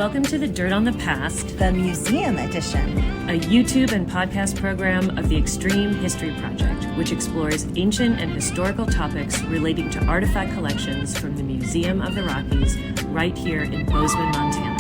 Welcome to the Dirt on the Past, the Museum Edition, a YouTube and podcast program of the Extreme History Project, which explores ancient and historical topics relating to artifact collections from the Museum of the Rockies right here in Bozeman, Montana.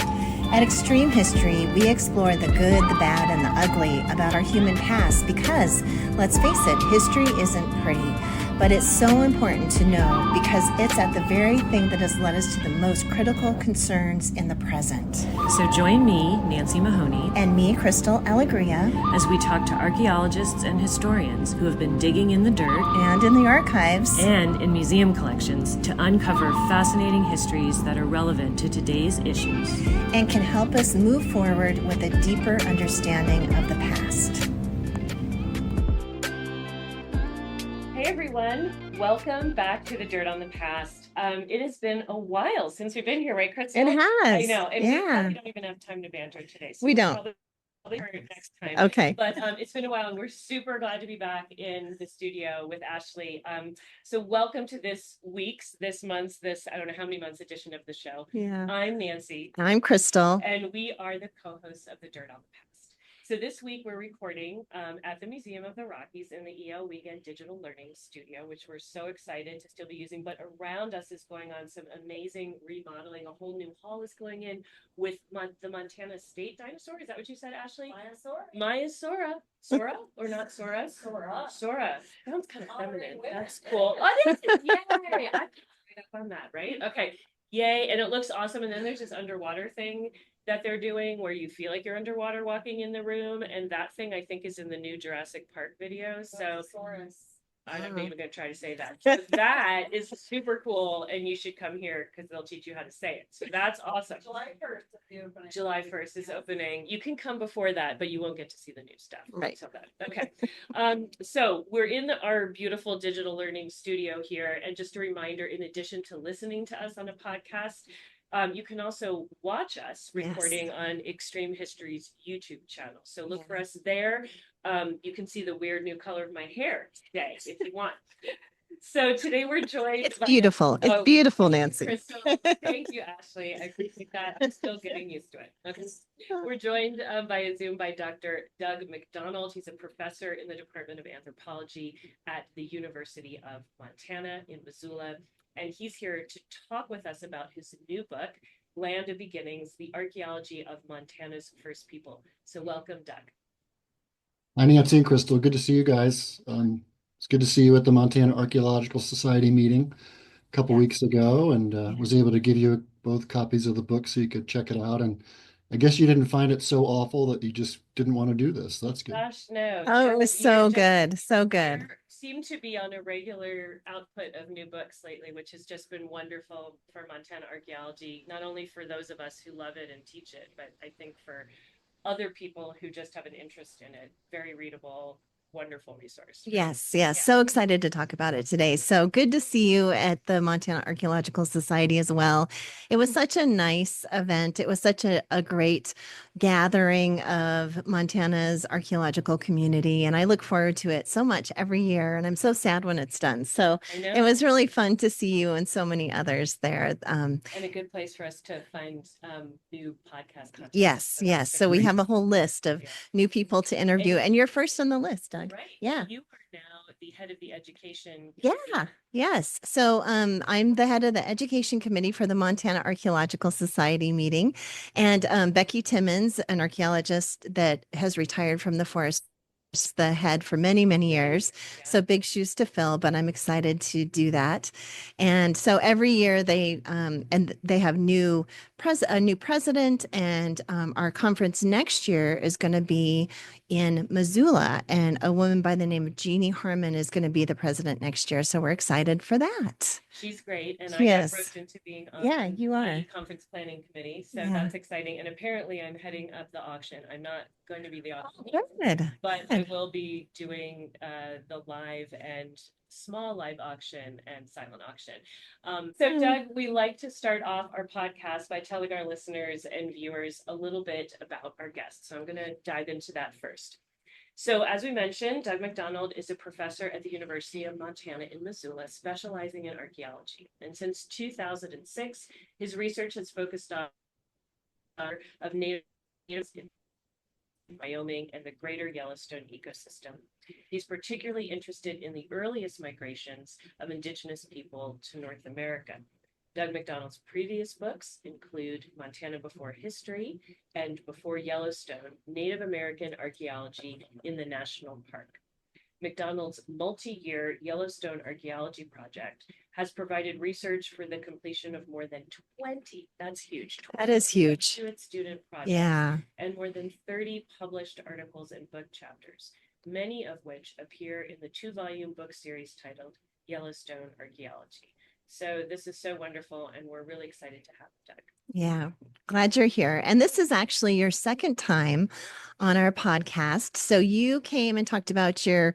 At Extreme History, we explore the good, the bad, and the ugly about our human past because, let's face it, history isn't pretty. But it's so important to know because it's at the very thing that has led us to the most critical concerns in the present. So join me, Nancy Mahoney, and me, Crystal Alegria, as we talk to archaeologists and historians who have been digging in the dirt and in the archives and in museum collections to uncover fascinating histories that are relevant to today's issues and can help us move forward with a deeper understanding of the past. Hey everyone, welcome back to the Dirt on the Past. It has been a while since we've been here, right, Crystal? It has. I know, and we yeah. probably don't even have time to banter today. So we don't. Probably next time. Okay. But it's been a while, and we're super glad to be back in the studio with Ashley. So welcome to this month's, I don't know how many months edition of the show. Yeah. I'm Nancy. I'm Crystal. And we are the co-hosts of the Dirt on the Past. So this week we're recording at the Museum of the Rockies in the E.L. Wiegand Digital Learning Studio, which we're so excited to still be using. But around us is going on some amazing remodeling. A whole new hall is going in with the Montana State dinosaur. Is that what you said, Ashley? Maiasaura. Sora or not Sora? Sora. Sounds kind of feminine. That's cool. Oh, yay! I'm right up on that, right? Okay. Yay. And it looks awesome. And then there's this underwater thing that they're doing where you feel like you're underwater walking in the room, and that thing I think is in the new Jurassic Park video. So I'm not even going to try to say that. So that is super cool, and you should come here because they'll teach you how to say it. So that's awesome. July 1st is opening. You can come before that, but you won't get to see the new stuff. Right. So that. Okay. So we're in our beautiful digital learning studio here, and just a reminder, in addition to listening to us on a podcast, you can also watch us recording on Extreme History's YouTube channel. So look for us there. You can see the weird new color of my hair today if you want. So today we're joined. It's beautiful. It's beautiful, Nancy. Crystal, thank you, Ashley. I appreciate that. I'm still getting used to it. Okay. We're joined via Zoom by Dr. Doug MacDonald. He's a professor in the Department of Anthropology at the University of Montana in Missoula. And he's here to talk with us about his new book, Land of Beginnings, the Archaeology of Montana's First People. So welcome, Doug. Hi, Nancy and Crystal. Good to see you guys. It's good to see you at the Montana Archaeological Society meeting a couple weeks ago, and was able to give you both copies of the book so you could check it out. And I guess you didn't find it so awful that you just didn't want to do this. That's good. Gosh, no. Oh, it was so good. So good. Seem to be on a regular output of new books lately, which has just been wonderful for Montana archaeology, not only for those of us who love it and teach it, but I think for other people who just have an interest in it. Very readable, wonderful resource. Yes. So excited to talk about it today. So good to see you at the Montana Archaeological Society as well. It was such a nice event. It was such a great gathering of Montana's archaeological community, and I look forward to it so much every year, and I'm so sad when it's done. So it was really fun to see you and so many others there. And a good place for us to find new podcast content. Yes. So we have a whole list of new people to interview, and you're first on the list, Doug. Right. Yeah. You are now the head of the education. Yeah. Yes. So I'm the head of the education committee for the Montana Archaeological Society meeting. And Becky Timmons, an archaeologist that has retired from the forest, the head for many, many years. So big shoes to fill, but I'm excited to do that. And so every year they have a new president, and our conference next year is going to be in Missoula, and a woman by the name of Jeannie Harmon is going to be the president next year. So we're excited for that. She's great, and I got roped into being on the conference planning committee, so that's exciting. And apparently I'm heading up the auction. I'm not going to be the auction, but I will be doing the live and small live auction and silent auction. So Doug, we like to start off our podcast by telling our listeners and viewers a little bit about our guests. So I'm going to dive into that first. So as we mentioned, Doug MacDonald is a professor at the University of Montana in Missoula, specializing in archaeology. And since 2006, his research has focused on of natives in Wyoming and the greater Yellowstone ecosystem. He's particularly interested in the earliest migrations of Indigenous people to North America. Doug MacDonald's previous books include Montana Before History and Before Yellowstone, Native American Archaeology in the National Park. MacDonald's multi-year Yellowstone archaeology project has provided research for the completion of more than 20, that's huge. That is huge. Student projects. Yeah. And more than 30 published articles and book chapters, many of which appear in the 2-volume book series titled Yellowstone Archaeology. So this is so wonderful, and we're really excited to have Doug. Yeah, glad you're here. And this is actually your second time on our podcast. So you came and talked about your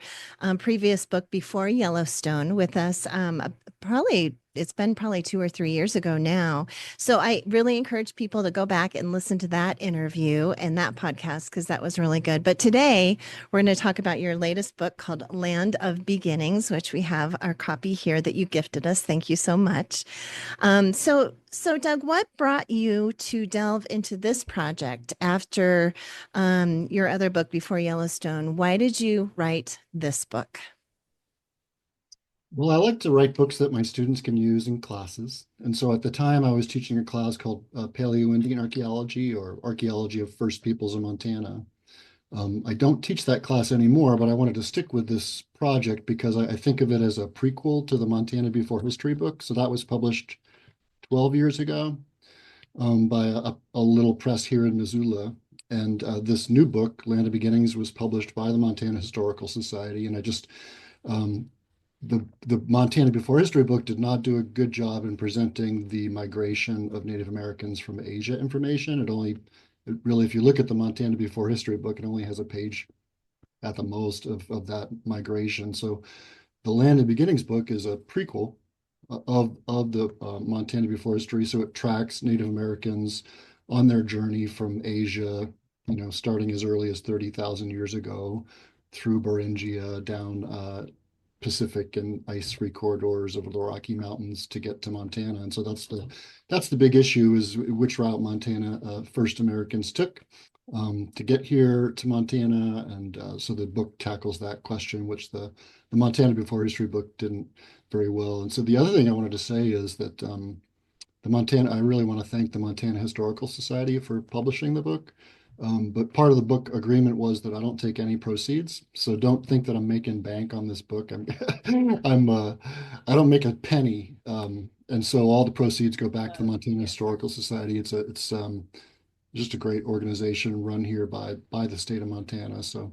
previous book Before Yellowstone with us. It's been probably 2 or 3 years ago now. So I really encourage people to go back and listen to that interview and that podcast because that was really good. But today we're going to talk about your latest book called Land of Beginnings, which we have our copy here that you gifted us. Thank you so much. So Doug, what brought you to delve into this project after your other book Before Yellowstone? Why did you write this book? Well, I like to write books that my students can use in classes. And so at the time, I was teaching a class called Paleo-Indian Archaeology or Archaeology of First Peoples in Montana. I don't teach that class anymore, but I wanted to stick with this project because I think of it as a prequel to the Montana Before History book. So that was published 12 years ago by a little press here in Missoula. And this new book, Land of Beginnings, was published by the Montana Historical Society. And I just the Montana Before History book did not do a good job in presenting the migration of Native Americans from Asia information. It really, if you look at the Montana Before History book, it only has a page at the most of that migration. So the Land of Beginnings book is a prequel of the Montana Before History. So it tracks Native Americans on their journey from Asia, starting as early as 30,000 years ago through Beringia down Pacific and ice-free corridors over the Rocky Mountains to get to Montana. And so that's the big issue, is which route Montana first Americans took to get here to Montana. And so the book tackles that question, which the Montana Before History book didn't very well. And so the other thing I wanted to say is that I really want to thank the Montana Historical Society for publishing the book. But part of the book agreement was that I don't take any proceeds. So don't think that I'm making bank on this book. I don't make a penny. And so all the proceeds go back to the Montana Historical Society. It's just a great organization run here by the state of Montana. So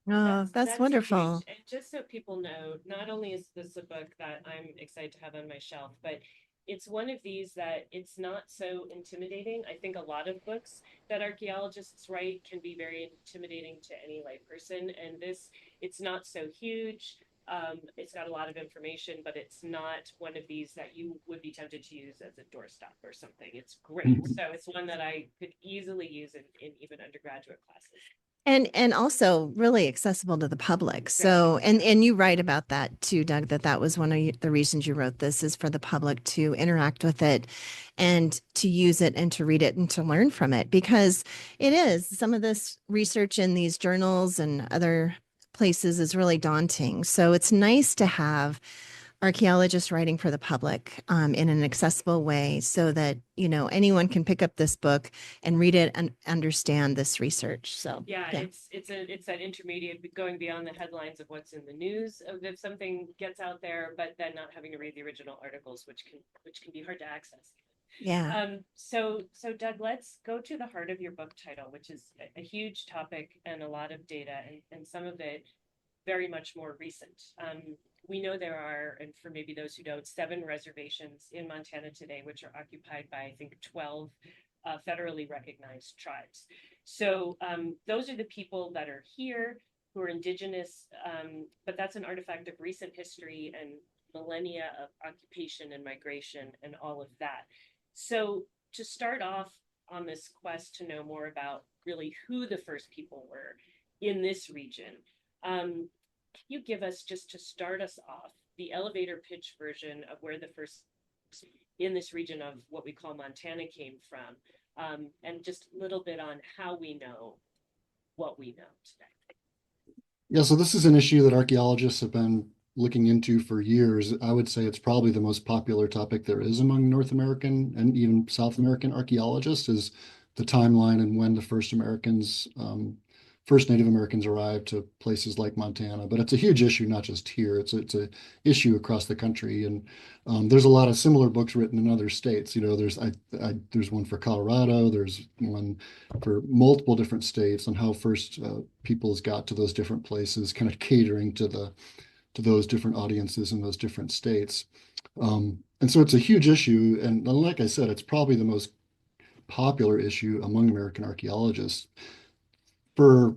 that's wonderful. Huge. And just so people know, not only is this a book that I'm excited to have on my shelf, but it's one of these that it's not so intimidating. I think a lot of books that archaeologists write can be very intimidating to any layperson. And it's not so huge. It's got a lot of information, but it's not one of these that you would be tempted to use as a doorstop or something. It's great. So it's one that I could easily use in even undergraduate classes. And also really accessible to the public. So, and you write about that too, Doug, that was one of the reasons you wrote this, is for the public to interact with it and to use it and to read it and to learn from it, because it is some of this research in these journals and other places is really daunting. So it's nice to have archaeologists writing for the public in an accessible way so that, anyone can pick up this book and read it and understand this research. So yeah. It's that intermediate, going beyond the headlines of what's in the news, if something gets out there, but then not having to read the original articles, which can be hard to access. Yeah. So Doug, let's go to the heart of your book title, which is a huge topic and a lot of data, and some of it very much more recent. We know there are, and for maybe those who don't, 7 reservations in Montana today, which are occupied by, I think, 12 federally recognized tribes. So those are the people that are here who are Indigenous, but that's an artifact of recent history and millennia of occupation and migration and all of that. So to start off on this quest to know more about really who the first people were in this region, can you give us, just to start us off, the elevator pitch version of where the first in this region of what we call Montana came from, and just a little bit on how we know what we know today. Yeah, so this is an issue that archaeologists have been looking into for years. I would say it's probably the most popular topic there is among North American and even South American archaeologists is the timeline and when the first Native Americans arrived to places like Montana. But it's a huge issue, not just here. It's a issue across the country, and there's a lot of similar books written in other states. You know, there's one for Colorado. There's one for multiple different states on how first peoples got to those different places, kind of catering to those different audiences in those different states. And so it's a huge issue. And like I said, it's probably the most popular issue among American archaeologists for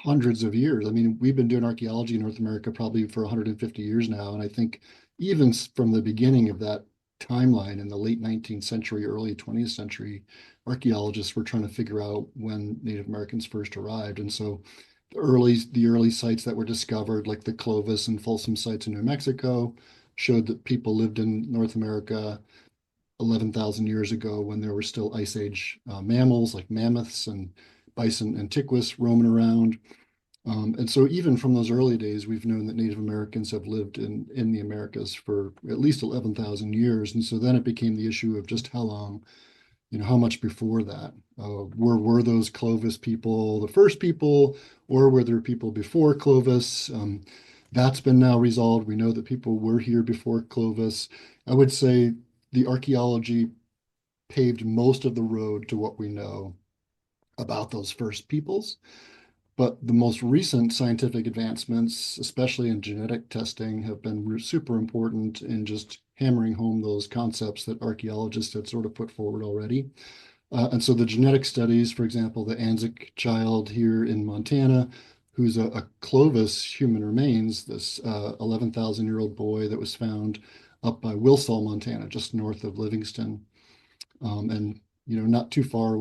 hundreds of years. I mean, we've been doing archaeology in North America probably for 150 years now. And I think even from the beginning of that timeline in the late 19th century, early 20th century, archaeologists were trying to figure out when Native Americans first arrived. And so the early sites that were discovered, like the Clovis and Folsom sites in New Mexico, showed that people lived in North America 11,000 years ago when there were still Ice Age mammals like mammoths and bison antiquus roaming around. And so even from those early days, we've known that Native Americans have lived in the Americas for at least 11,000 years. And so then it became the issue of just how long, how much before that? Were those Clovis people the first people, or were there people before Clovis? That's been now resolved. We know that people were here before Clovis. I would say the archaeology paved most of the road to what we know about those first peoples. But the most recent scientific advancements, especially in genetic testing, have been super important in just hammering home those concepts that archaeologists had sort of put forward already. And so the genetic studies, for example, the Anzick child here in Montana, who's a Clovis human remains, this 11,000-year-old boy that was found up by Wilsall, Montana, just north of Livingston. And, not too far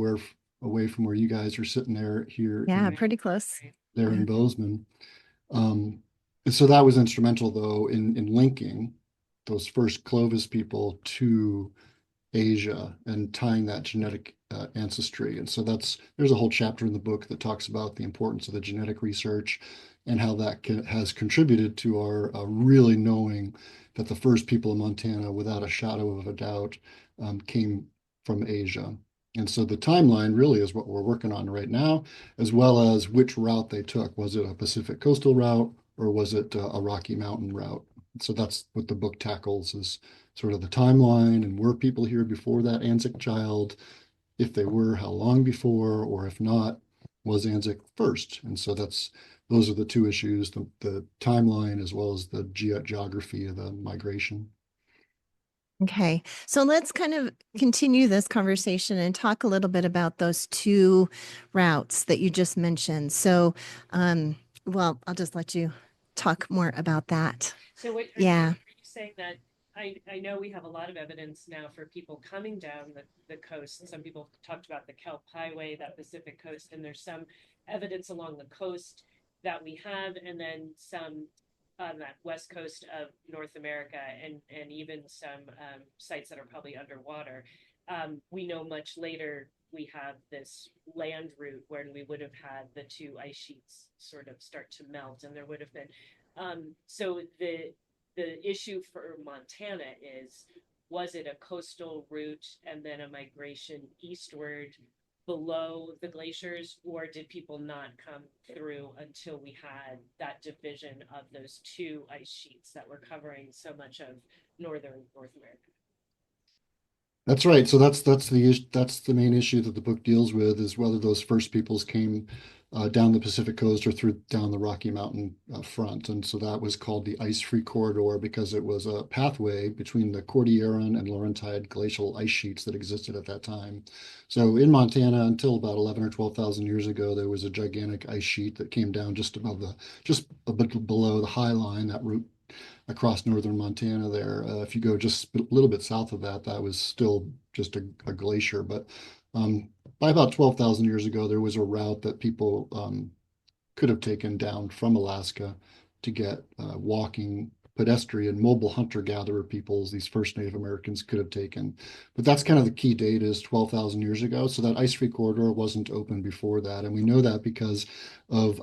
away from where you guys are sitting there here. Yeah, pretty close. There in Bozeman. And so that was instrumental, though, in linking those first Clovis people to Asia and tying that genetic ancestry. And so there's a whole chapter in the book that talks about the importance of the genetic research and how that has contributed to our really knowing that the first people in Montana, without a shadow of a doubt, came from Asia. And so the timeline really is what we're working on right now, as well as which route they took. Was it a Pacific coastal route or was it a Rocky Mountain route? So that's what the book tackles is sort of the timeline and were people here before that Anzick child? If they were, how long before? Or if not, was Anzick first? And so those are the two issues, the timeline as well as the geography of the migration. Okay, so let's kind of continue this conversation and talk a little bit about those two routes that you just mentioned. So, well, I'll just let you talk more about that. So what are Yeah. you saying that I know we have a lot of evidence now for people coming down the coast. And some people talked about the Kelp Highway, that Pacific coast, and there's some evidence along the coast that we have, and then some on that west coast of North America, and even some sites that are probably underwater. We know much later we have this land route where we would have had the two ice sheets sort of start to melt, and there would have been. So the issue for Montana is, was it a coastal route and then a migration eastward below the glaciers, or did people not come through until we had that division of those two ice sheets that were covering so much of northern North America? That's right. So that's the main issue that the book deals with is whether those first peoples came down the Pacific coast or down the Rocky Mountain front. And so that was called the ice-free corridor because it was a pathway between the Cordilleran and Laurentide glacial ice sheets that existed at that time. So in Montana, until about 11 or 12,000 years ago, there was a gigantic ice sheet that came down just a bit below the high line, that route across northern Montana there. If you go just a little bit south of that, that was still just a glacier. But by about 12,000 years ago, there was a route that people could have taken down from Alaska to get walking pedestrian, mobile hunter-gatherer peoples these first Native Americans could have taken. But that's kind of the key date, is 12,000 years ago. So that ice-free corridor wasn't open before that. And we know that because of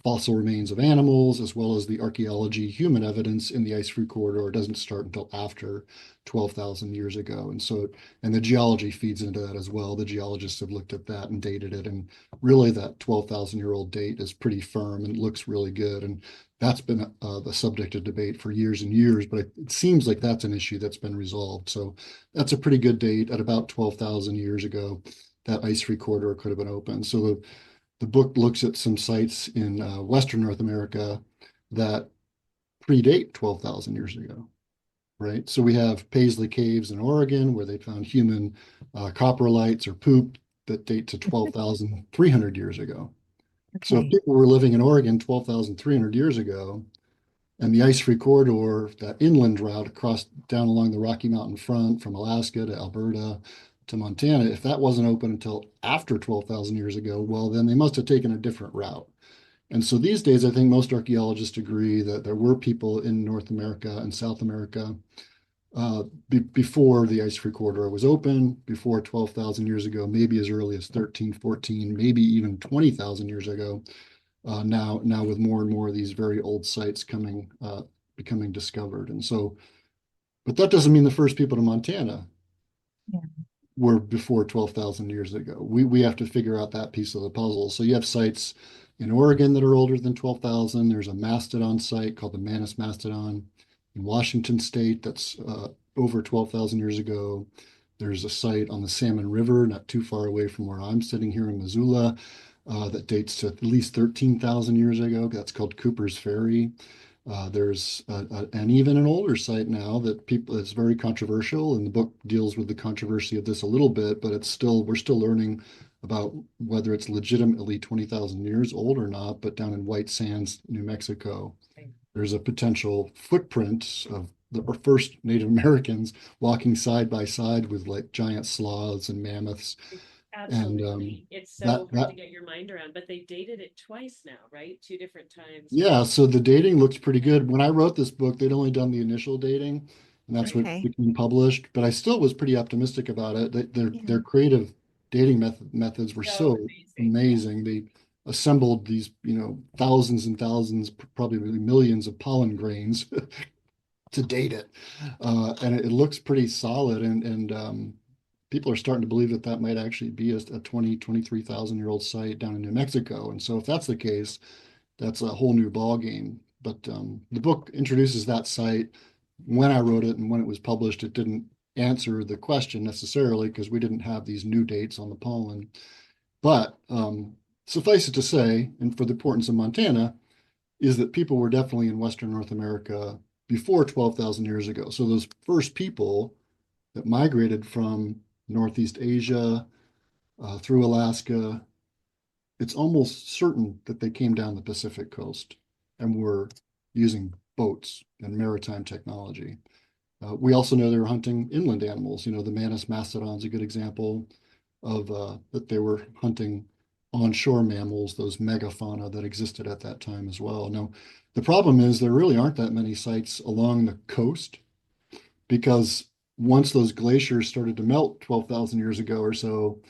fossil remains of animals, as well as the archaeology human evidence in the ice-free corridor. It doesn't start until after 12,000 years ago. And so, and the geology feeds into that as well. The geologists have looked at that and dated it. And really that 12,000-year-old date is pretty firm and looks really good. And that's been the subject of debate for years and years, but it seems like that's an issue that's been resolved. So that's a pretty good date. At about 12,000 years ago, that ice-free corridor could have been open. So the book looks at some sites in Western North America that predate 12,000 years ago, right? So we have Paisley Caves in Oregon, where they found human coprolites or poop that date to 12,300 years ago. So if Okay. people were living in Oregon 12,300 years ago, and the ice-free corridor, that inland route across down along the Rocky Mountain front from Alaska to Alberta to Montana, if that wasn't open until after 12,000 years ago, well, then they must have taken a different route. And so these days, I think most archaeologists agree that there were people in North America and South America before the ice-free corridor was open, before 12,000 years ago, maybe as early as 13, 14, maybe even 20,000 years ago. Now with more and more of these very old sites becoming discovered. And so, but that doesn't mean the first people to Montana Yeah. were before 12,000 years ago. We have to figure out that piece of the puzzle. So you have sites in Oregon that are older than 12,000. There's a mastodon site called the Manus Mastodon in Washington State that's over 12,000 years ago. There's a site on the Salmon River, not too far away from where I'm sitting here in Missoula, that dates to at least 13,000 years ago. That's called Cooper's Ferry. There's and even an older site now that it's very controversial, and the book deals with the controversy of this a little bit, but we're still learning about whether it's legitimately 20,000 years old or not. But down in White Sands, New Mexico, there's a potential footprint of the first Native Americans walking side by side with like giant sloths and mammoths. Absolutely. It's so That hard to get your mind around, but they dated it twice now, right? Two different times. Yeah, so the dating looks pretty good. When I wrote this book, they'd only done the initial dating, and that's what Okay. became published. But I still was pretty optimistic about it. Their Yeah. their creative dating methods were So so amazing. amazing. They assembled these, thousands and thousands, probably millions of pollen grains to date it, and it looks pretty solid. And people are starting to believe that that might actually be a 23,000-year-old site down in New Mexico. And so if that's the case, that's a whole new ball game. But the book introduces that site. When I wrote it and when it was published, it didn't answer the question necessarily because we didn't have these new dates on the pollen. But suffice it to say, and for the importance of Montana, is that people were definitely in Western North America before 12,000 years ago. So those first people that migrated from Northeast Asia through Alaska, it's almost certain that they came down the Pacific coast and were using boats and maritime technology. We also know they were hunting inland animals. The Manus mastodon is a good example of that they were hunting onshore mammals, those megafauna that existed at that time as well. Now, the problem is there really aren't that many sites along the coast, because once those glaciers started to melt 12,000 years ago or so,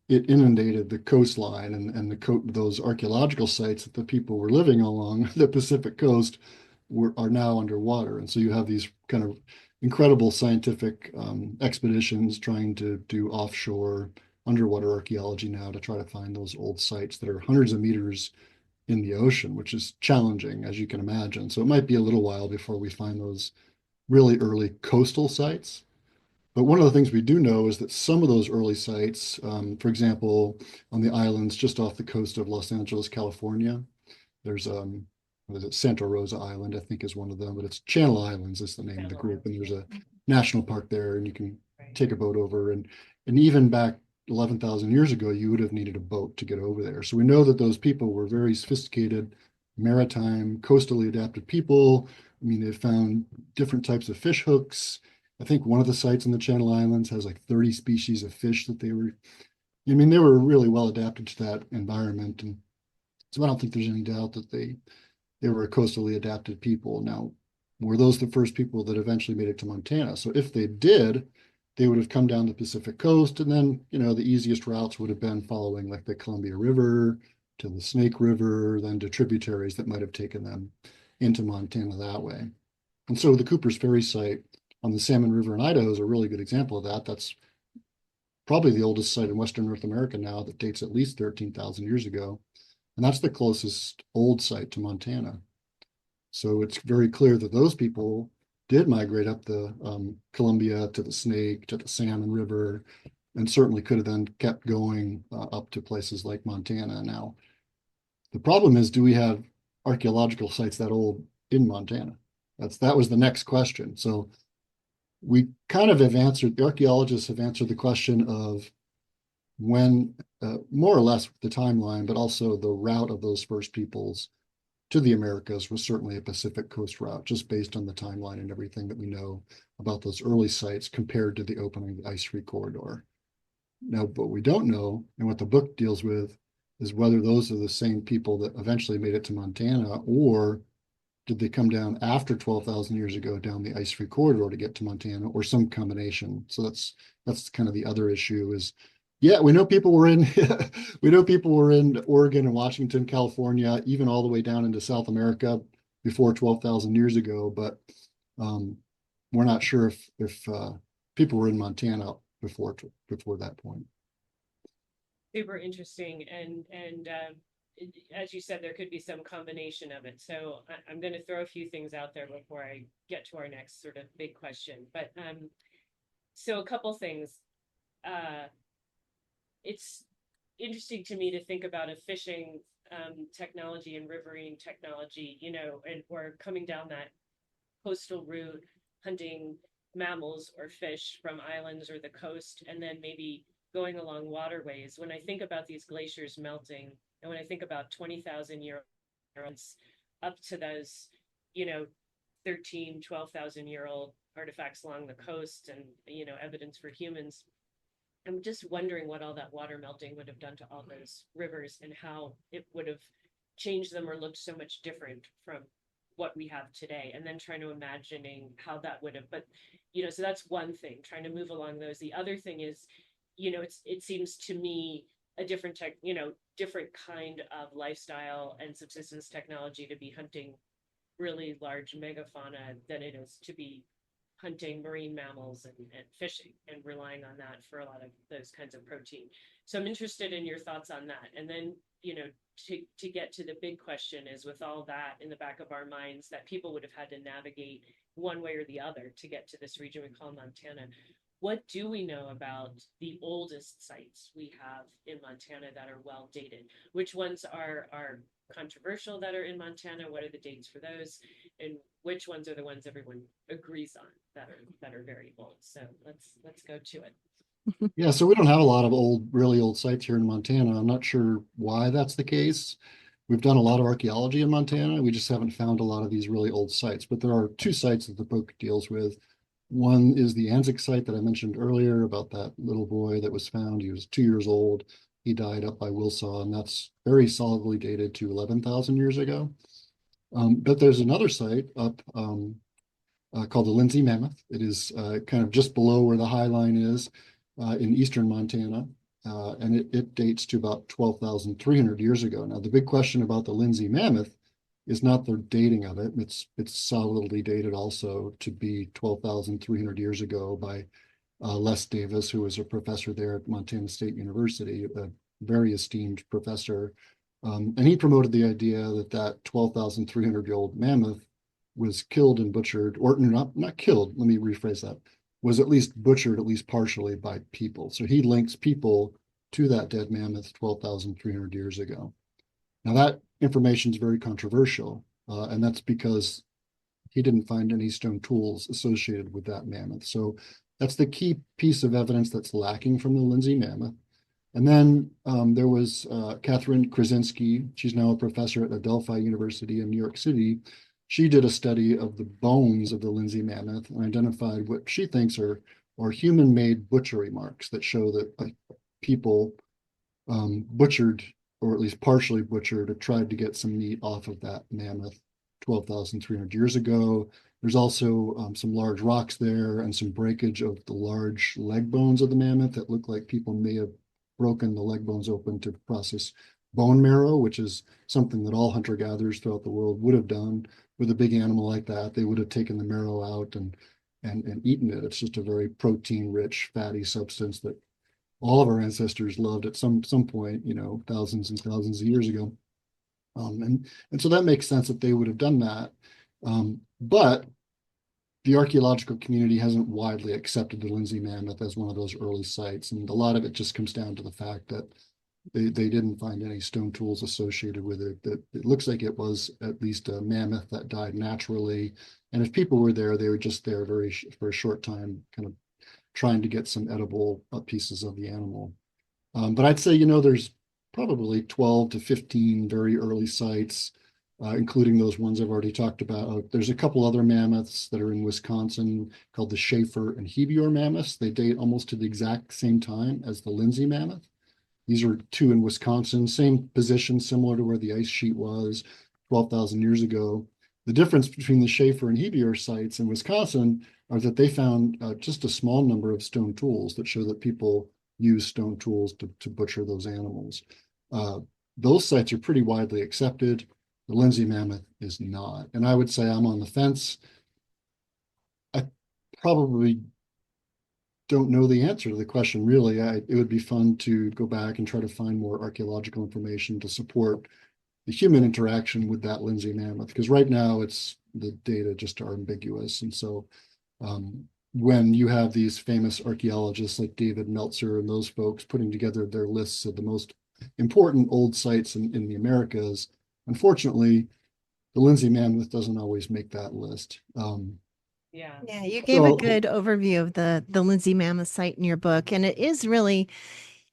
it inundated the coastline, and those archaeological sites that the people were living along the Pacific coast are now underwater. And so you have these kind of incredible scientific expeditions trying to do offshore underwater archaeology now to try to find those old sites that are hundreds of meters in the ocean, which is challenging, as you can imagine. So it might be a little while before we find those really early coastal sites. But one of the things we do know is that some of those early sites, for example, on the islands just off the coast of Los Angeles, California, there's what is it, Santa Rosa Island, I think is one of them, but it's Channel Islands is the name of the group. And there's a national park there, and you can take a boat over. And even back 11,000 years ago, you would have needed a boat to get over there. So we know that those people were very sophisticated, maritime, coastally adapted people. I mean, they found different types of fish hooks. I think one of the sites in the Channel Islands has like 30 species of fish that they were really well adapted to that environment. And so I don't think there's any doubt that they were a coastally adapted people. Now, Were those the first people that eventually made it to Montana? So if they did, they would have come down the Pacific coast, and then, the easiest routes would have been following like the Columbia River to the Snake River, then to tributaries that might have taken them into Montana that way. And so the Cooper's Ferry site on the Salmon River in Idaho is a really good example of that. That's probably the oldest site in Western North America now that dates at least 13,000 years ago. And that's the closest old site to Montana. So it's very clear that those people did migrate up the Columbia to the Snake to the Salmon River, and certainly could have then kept going up to places like Montana. Now, the problem is, do we have archaeological sites that old in Montana? That was the next question. So we kind of have answered, the archaeologists have answered the question of when, more or less the timeline, but also the route of those first peoples to the Americas was certainly a Pacific Coast route, just based on the timeline and everything that we know about those early sites compared to the opening of the ice-free corridor. Now, what we don't know, and what the book deals with, is whether those are the same people that eventually made it to Montana, or did they come down after 12,000 years ago down the ice-free corridor to get to Montana, or some combination. So that's kind of the other issue is, yeah, we know people were in Oregon and Washington, California, even all the way down into South America before 12,000 years ago, but we're not sure if people were in Montana before that point. Super interesting, and as you said, there could be some combination of it. So I'm going to throw a few things out there before I get to our next sort of big question. But so a couple things. It's interesting to me to think about a fishing technology and riverine technology, and we're coming down that coastal route, hunting mammals or fish from islands or the coast, and then maybe going along waterways. When I think about these glaciers melting, and when I think about 20,000 years up to those, 13, 12,000 year old artifacts along the coast and, evidence for humans, I'm just wondering what all that water melting would have done to all those rivers and how it would have changed them or looked so much different from what we have today. And then trying to imagining how that would have, but, so that's one thing, trying to move along those. The other thing is, it seems to me a different different kind of lifestyle and subsistence technology to be hunting really large megafauna than it is to be hunting marine mammals and fishing and relying on that for a lot of those kinds of protein. So I'm interested in your thoughts on that. And then, to get to the big question is, with all that in the back of our minds that people would have had to navigate one way or the other to get to this region we call Montana, what do we know about the oldest sites we have in Montana that are well dated? Which ones are controversial that are in Montana? What are the dates for those? And which ones are the ones everyone agrees on that are very old? So let's go to it. Yeah, so we don't have a lot of really old sites here in Montana. I'm not sure why that's the case. We've done a lot of archaeology in Montana. We just haven't found a lot of these really old sites, but there are two sites that the book deals with. One is the Anzick site that I mentioned earlier about that little boy that was found. He was 2 years old. He died up by Wilsaw, and that's very solidly dated to 11,000 years ago. But there's another site up called the Lindsey Mammoth. It is kind of just below where the High Line is in eastern Montana, and it dates to about 12,300 years ago. Now, the big question about the Lindsey Mammoth is not the dating of it. It's solidly dated also to be 12,300 years ago by Les Davis, who was a professor there at Montana State University, a very esteemed professor. And he promoted the idea that 12,300-year-old mammoth was killed and butchered, or not killed, let me rephrase that, was at least butchered, at least partially, by people. So he links people to that dead mammoth 12,300 years ago. Now, that information is very controversial, and that's because he didn't find any stone tools associated with that mammoth. So that's the key piece of evidence that's lacking from the Lindsey Mammoth. And then there was Catherine Krasinski. She's now a professor at Adelphi University in New York City. She did a study of the bones of the Lindsey Mammoth and identified what she thinks are human-made butchery marks that show that people butchered, or at least partially butchered, or tried to get some meat off of that mammoth 12,300 years ago. There's also some large rocks there and some breakage of the large leg bones of the mammoth that look like people may have broken the leg bones open to process bone marrow, which is something that all hunter-gatherers throughout the world would have done with a big animal like that. They would have taken the marrow out and eaten it. It's just a very protein-rich, fatty substance that all of our ancestors loved at some point, thousands and thousands of years ago. And so that makes sense that they would have done that. But the archaeological community hasn't widely accepted the Lindsey Mammoth as one of those early sites. And a lot of it just comes down to the fact that they didn't find any stone tools associated with it. That it looks like it was at least a mammoth that died naturally. And if people were there, they were just there for a short time, kind of trying to get some edible pieces of the animal. But I'd say, there's probably 12 to 15 very early sites, including those ones I've already talked about. There's a couple other mammoths that are in Wisconsin called the Schaefer and Hebior mammoths. They date almost to the exact same time as the Lindsey Mammoth. These are two in Wisconsin, same position, similar to where the ice sheet was 12,000 years ago. The difference between the Schaefer and Hebior sites in Wisconsin are that they found just a small number of stone tools that show that people use stone tools to butcher those animals. Those sites are pretty widely accepted. The Lindsey Mammoth is not. And I would say I'm on the fence. I probably don't know the answer to the question, really. It would be fun to go back and try to find more archaeological information to support the human interaction with that Lindsey Mammoth, because right now the data just are ambiguous. And so when you have these famous archaeologists like David Meltzer and those folks putting together their lists of the most important old sites in the Americas, unfortunately, the Lindsey Mammoth doesn't always make that list. Yeah, you gave a good overview of the Lindsey Mammoth site in your book, and it is really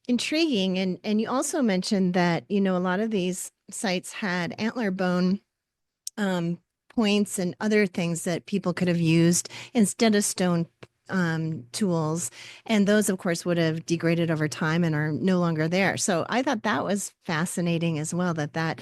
intriguing. And you also mentioned that, a lot of these sites had antler bone points and other things that people could have used instead of stone tools. And those, of course, would have degraded over time and are no longer there. So I thought that was fascinating as well, that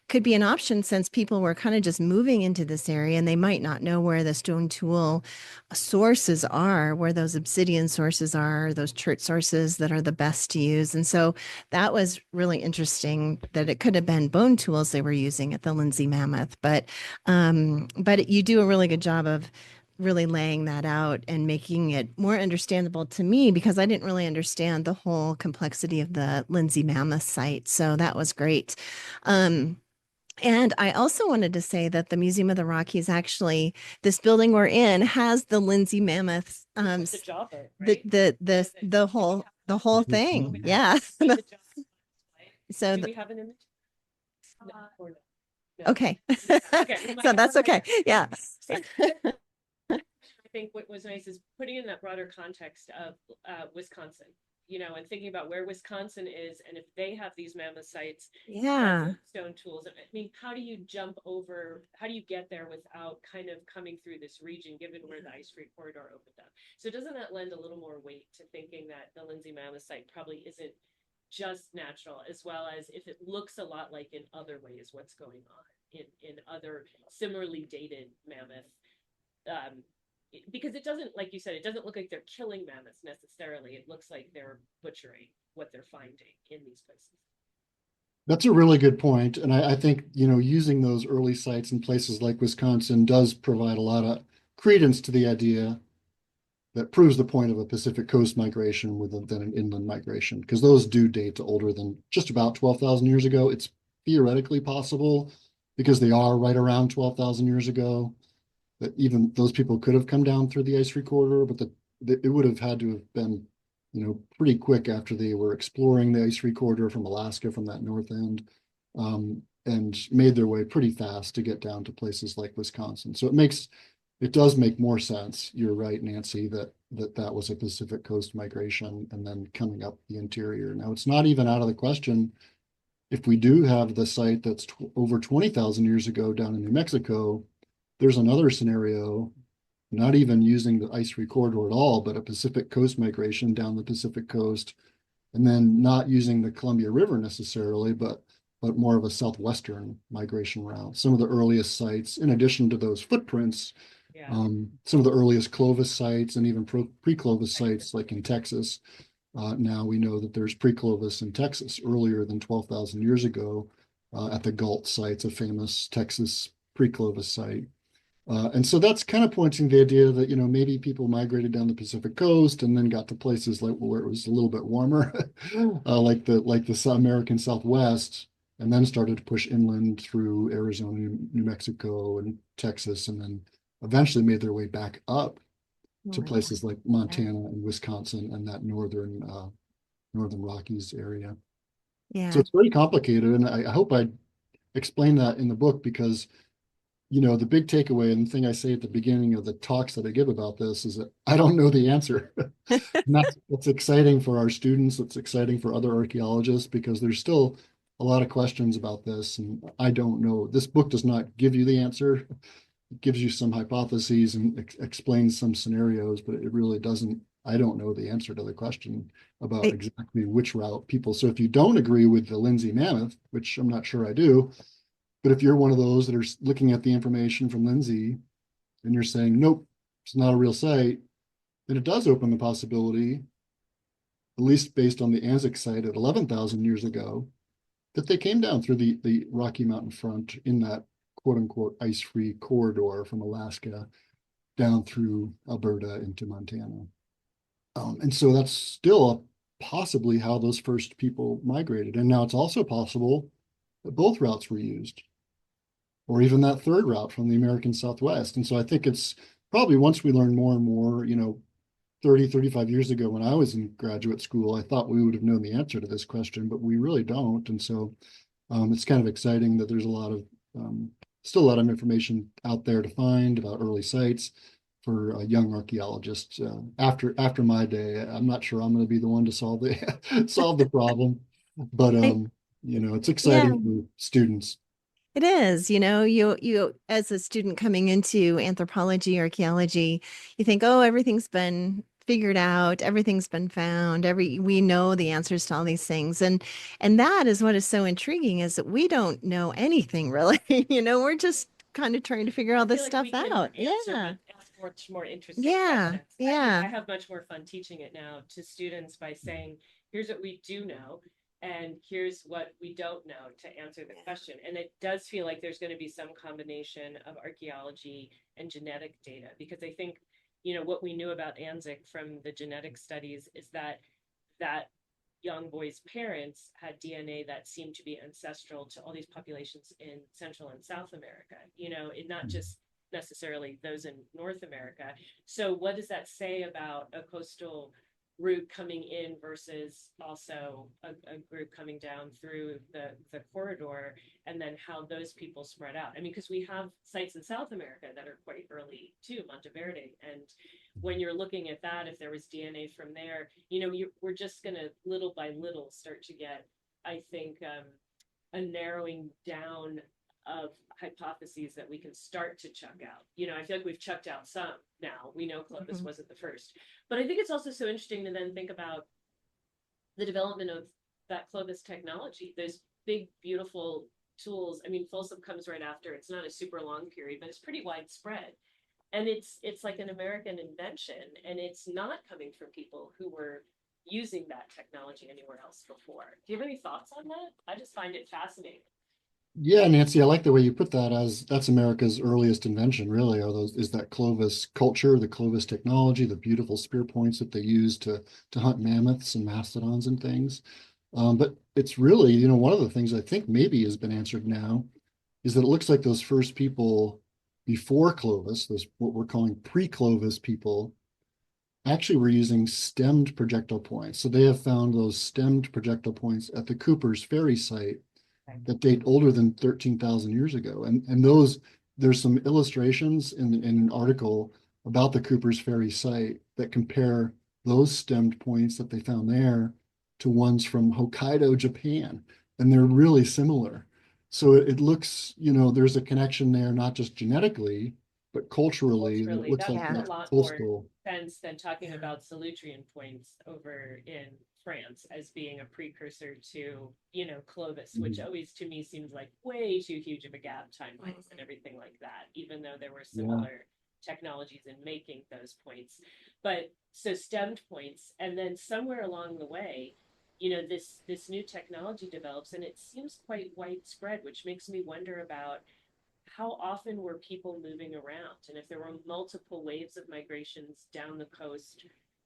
could be an option, since people were kind of just moving into this area and they might not know where the stone tool sources are, where those obsidian sources are, those chert sources that are the best to use. And so that was really interesting that it could have been bone tools they were using at the Lindsey Mammoth. But you do a really good job of really laying that out and making it more understandable to me, because I didn't really understand the whole complexity of the Lindsey Mammoth site. So that was great. And I also wanted to say that the Museum of the Rockies, actually, this building we're in, has the Lindsey Mammoth, The Jobber, right? the whole thing. Yeah. So Do we have an image? No, or no? No. okay. Okay. So that's okay. Yeah. I think what was nice is putting in that broader context of Wisconsin, and thinking about where Wisconsin is, and if they have these mammoth sites, Yeah. stone tools. I mean, how do you get there without kind of coming through this region, given where the ice free corridor opened up? So doesn't that lend a little more weight to thinking that the Lindsey Mammoth site probably isn't just natural, as well as if it looks a lot like in other ways what's going on in other similarly dated mammoth, because it doesn't, like you said, it doesn't look like they're killing mammoths necessarily. It looks like they're butchering what they're finding in these places. That's a really good point. And I think, using those early sites in places like Wisconsin does provide a lot of credence to the idea that proves the point of a Pacific Coast migration than an inland migration, because those do date to older than just about 12,000 years ago. It's theoretically possible, because they are right around 12,000 years ago, that even those people could have come down through the ice-free corridor, but it would have had to have been, pretty quick after they were exploring the ice-free corridor from Alaska, from that north end, and made their way pretty fast to get down to places like Wisconsin. So it does make more sense. You're right, Nancy, that was a Pacific Coast migration and then coming up the interior. Now, it's not even out of the question, if we do have the site that's over 20,000 years ago down in New Mexico, there's another scenario, not even using the ice-free corridor at all, but a Pacific Coast migration down the Pacific Coast, and then not using the Columbia River necessarily, but but more of a southwestern migration route. Some of the earliest sites, in addition to those footprints, Yeah. some of the earliest Clovis sites and even pre-Clovis sites like in Texas. Now we know that there's pre-Clovis in Texas earlier than 12,000 years ago at the Galt sites, a famous Texas pre-Clovis site. And so that's kind of pointing to the idea that, maybe people migrated down the Pacific coast and then got to places like where it was a little bit warmer, like the American Southwest, and then started to push inland through Arizona, New Mexico, and Texas, and then eventually made their way back up to places like Montana and Wisconsin and that northern Rockies area. Yeah. So it's very complicated, and I hope I explain that in the book because the big takeaway and the thing I say at the beginning of the talks that I give about this is that I don't know the answer. And that's exciting for our students. It's exciting for other archaeologists because there's still a lot of questions about this, and I don't know. This book does not give you the answer. It gives you some hypotheses and explains some scenarios, but it really doesn't. I don't know the answer to the question about exactly which route people. So if you don't agree with the Lindsey Mammoth, which I'm not sure I do, but if you're one of those that are looking at the information from Lindsey and you're saying, nope, it's not a real site, then it does open the possibility, at least based on the Anzick site at 11,000 years ago, that they came down through the Rocky Mountain front in that quote unquote ice-free corridor from Alaska down through Alberta into Montana. And so that's still possibly how those first people migrated. And now it's also possible that both routes were used, or even that third route from the American Southwest. And so I think it's probably once we learn more and more, 30, 35 years ago when I was in graduate school, I thought we would have known the answer to this question, but we really don't. And so it's kind of exciting that there's still a lot of information out there to find about early sites for young archaeologists. After my day, I'm not sure I'm going to be the one to solve the problem, but it's exciting for students. It is, you as a student coming into anthropology, archaeology, you think, oh, everything's been figured out, everything's been found, we know the answers to all these things. And that is what is so intriguing, is that we don't know anything really. We're just kind of trying to figure all this stuff out. Yeah. Ask much more interesting Yeah. questions. Yeah. I have much more fun teaching it now to students by saying, here's what we do know, and here's what we don't know to answer the question. And it does feel like there's going to be some combination of archaeology and genetic data, because I think, what we knew about Anzick from the genetic studies is that young boy's parents had DNA that seemed to be ancestral to all these populations in Central and South America, not just necessarily those in North America. So what does that say about a coastal route coming in versus also a group coming down through the corridor, and then how those people spread out? I mean, because we have sites in South America that are quite early too, Monteverde, and when you're looking at that, if there was DNA from there, we're just going to little by little start to get, I think, a narrowing down of hypotheses that we can start to chuck out. I feel like we've chucked out some now. We know Clovis wasn't the first. But I think it's also so interesting to then think about the development of that Clovis technology, those big, beautiful tools. I mean, Folsom comes right after. It's not a super long period, but it's pretty widespread. And it's like an American invention, and it's not coming from people who were using that technology anywhere else before. Do you have any thoughts on that? I just find it fascinating. Yeah, Nancy, I like the way you put that, as that's America's earliest invention, really, is that Clovis culture, the Clovis technology, the beautiful spear points that they use to hunt mammoths and mastodons and things. But it's really, one of the things I think maybe has been answered now is that it looks like those first people before Clovis, those what we're calling pre-Clovis people, actually were using stemmed projectile points. So they have found those stemmed projectile points at the Cooper's Ferry site that date older than 13,000 years ago. And there's some illustrations in an article about the Cooper's Ferry site that compare those stemmed points that they found there to ones from Hokkaido, Japan. And they're really similar. So it looks, there's a connection there, not just genetically, but culturally. Culturally, It looks that like makes that's a lot coastal. more sense than talking about Solutrean points over in France as being a precursor to, you know, Clovis, which always to me seems like way too huge of a gap time-wise and everything like that, even though there were similar technologies in making those points. But so stemmed points, and then somewhere along the way, you know, this new technology develops, and it seems quite widespread, which makes me wonder about how often were people moving around, and if there were multiple waves of migrations down the coast,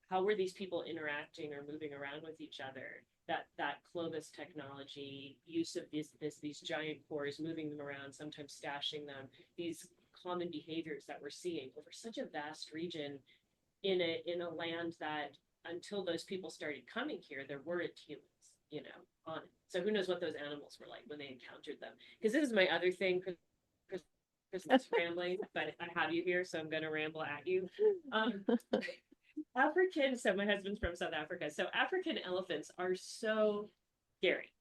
how were these people interacting or moving around with each other? That Clovis technology, use of these giant cores, moving them around, sometimes stashing them, these common behaviors that we're seeing over such a vast region in a land that until those people started coming here, there weren't humans, you know, on it. So who knows what those animals were like when they encountered them? Because this is my other thing. Christmas rambling, but I have you here, so I'm going to ramble at you. African, so my husband's from South Africa. So African elephants are so scary.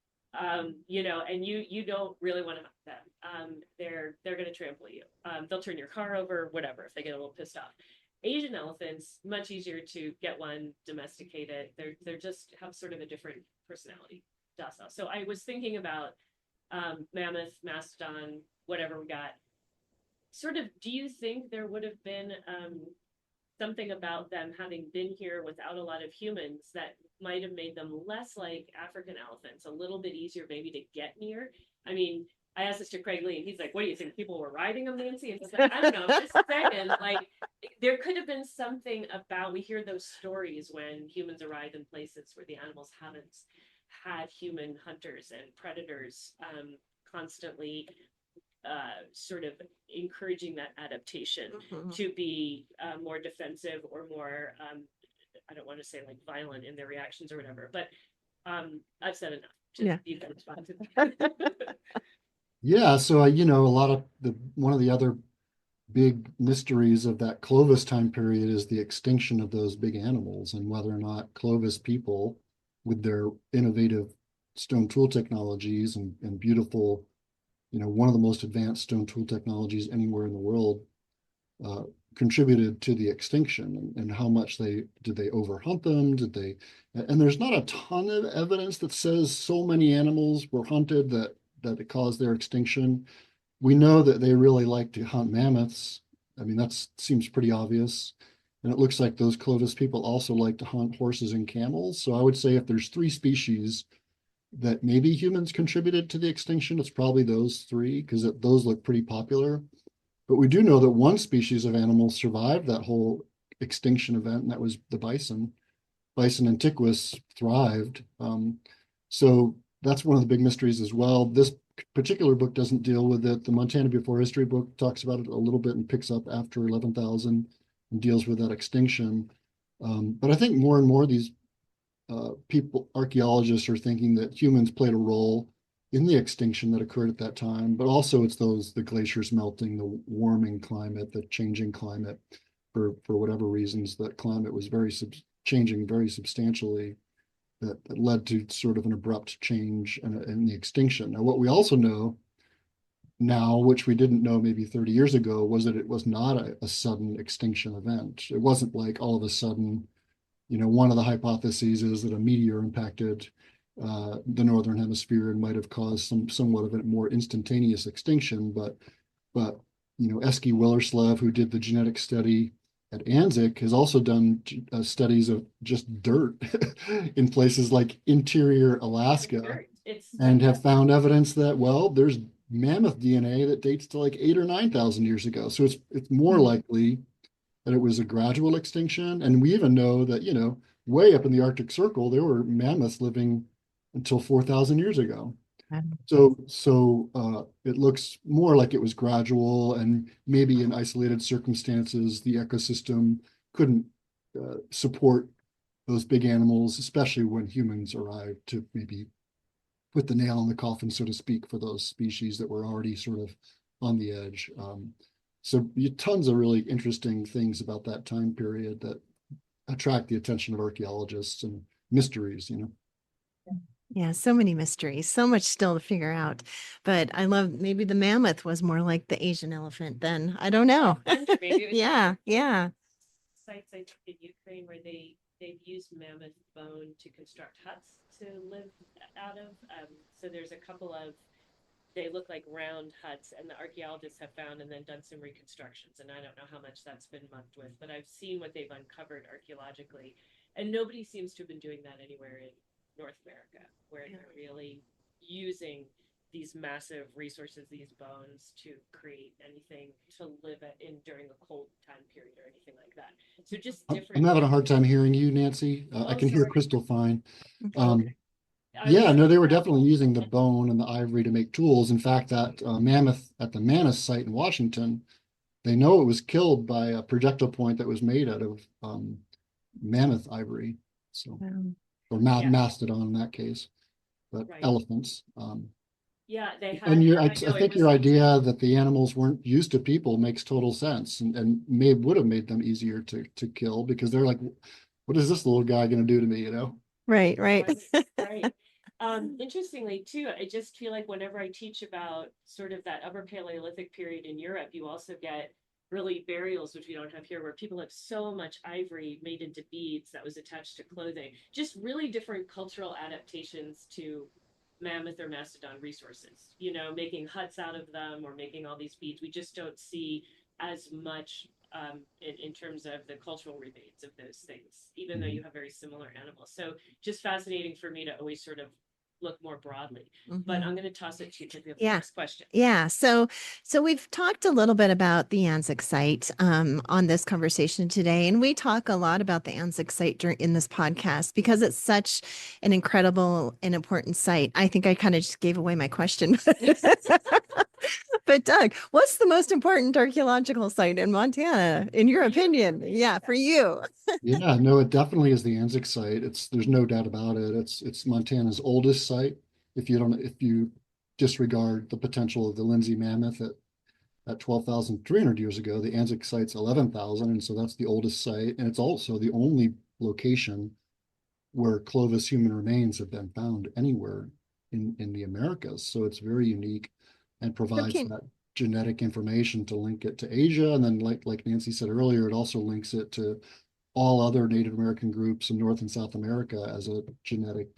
You know, and you don't really want to hunt them. They're going to trample you. They'll turn your car over, whatever, if they get a little pissed off. Asian elephants, much easier to get one, domesticate it. They're just have sort of a different personality, docile. So I was thinking about mammoth, mastodon, whatever we got. Sort of, do you think there would have been something about them having been here without a lot of humans that might have made them less like African elephants, a little bit easier maybe to get near? I mean, I asked this to Craig Lee, and he's like, what do you think, people were riding them, Nancy? And he's like, I don't know, just saying, like, there could have been something about, we hear those stories when humans arrive in places where the animals haven't had human hunters and predators constantly sort of encouraging that adaptation to be more defensive or more, I don't want to say like violent in their reactions or whatever, but I've said enough. Just, you can respond to that. Yeah, so you know, a lot of one of the other big mysteries of that Clovis time period is the extinction of those big animals, and whether or not Clovis people, with their innovative stone tool technologies and beautiful, you know, one of the most advanced stone tool technologies anywhere in the world, contributed to the extinction, and how much did they overhunt them? And there's not a ton of evidence that says so many animals were hunted that it caused their extinction. We know that they really like to hunt mammoths. I mean, that seems pretty obvious. And it looks like those Clovis people also like to hunt horses and camels. So I would say if there's 3 species that maybe humans contributed to the extinction, it's probably those 3, because those look pretty popular. But we do know that one species of animal survived that whole extinction event, and that was the bison. Bison antiquus thrived. So that's one of the big mysteries as well. This particular book doesn't deal with it. The Montana Before History book talks about it a little bit and picks up after 11,000 and deals with that extinction. But I think more and more these archaeologists are thinking that humans played a role in the extinction that occurred at that time, but also it's the glaciers melting, the warming climate, the changing climate, for whatever reasons, that climate was changing very substantially, that led to sort of an abrupt change in the extinction. Now, what we also know now, which we didn't know maybe 30 years ago, was that it was not a sudden extinction event. It wasn't like all of a sudden, you know, one of the hypotheses is that a meteor impacted the northern hemisphere and might have caused somewhat of a more instantaneous extinction. But you know, Eski Willerslev, who did the genetic study at Anzick, has also done studies of just dirt in places like interior Alaska, and have found evidence that, well, there's mammoth DNA that dates to like 8,000 or 9,000 years ago. So it's more likely that it was a gradual extinction. And we even know that, you know, way up in the Arctic Circle, there were mammoths living until 4,000 years ago. So it looks more like it was gradual, and maybe in isolated circumstances, the ecosystem couldn't support those big animals, especially when humans arrived to maybe put the nail in the coffin, so to speak, for those species that were already sort of on the edge. So tons of really interesting things about that time period that attract the attention of archaeologists, and mysteries, you know. Yeah, so many mysteries, so much still to figure out. But I love, maybe the mammoth was more like the Asian elephant then. I don't know. Maybe it was Yeah. sites I think in Ukraine where they they've used mammoth bone to construct huts to live out of. So there's a couple of, they look like round huts, and the archaeologists have found and then done some reconstructions. And I don't know how much that's been mucked with, but I've seen what they've uncovered archaeologically. And nobody seems to have been doing that anywhere in North America, where they're really using these massive resources, these bones, to create anything to live in during a cold time period or anything like that. So just I'm different. having a hard time hearing you, Nancy. I Oh, can hear sorry. Crystal fine. Okay. Yeah, no, they were definitely using the bone and the ivory to make tools. In fact, that mammoth at the Manus site in Washington, they know it was killed by a projectile point that was made out of mammoth ivory. So, or Yeah. mastodon in that case, but Right. elephants. Yeah, they had. And I think your idea that the animals weren't used to people makes total sense, and would have made them easier to kill, because they're like, what is this little guy going to do to me? You know? Right, right. Right. Interestingly too, I just feel like whenever I teach about sort of that upper Paleolithic period in Europe, you also get really burials, which we don't have here, where people have so much ivory made into beads that was attached to clothing. Just really different cultural adaptations to mammoth or mastodon resources, you know, making huts out of them or making all these beads. We just don't see as much in terms of the cultural remains of those things, even though you have very similar animals. So just fascinating for me to always sort of look more broadly. But I'm going to toss it to you to the next question. Yeah. So we've talked a little bit about the Anzick site on this conversation today, and we talk a lot about the Anzick site in this podcast because it's such an incredible and important site. I think I kind of just gave away my question. But Doug, what's the most important archaeological site in Montana, in your opinion? Yeah, for you. Yeah, no, it definitely is the Anzick site. There's no doubt about it. It's Montana's oldest site. If you disregard the potential of the Lindsey Mammoth at 12,300 years ago, the Anzick site's 11,000, and so that's the oldest site, and it's also the only location where Clovis human remains have been found anywhere in the Americas. So it's very unique and provides that genetic information to link it to Asia. And then like Nancy said earlier, it also links it to all other Native American groups in North and South America as a genetic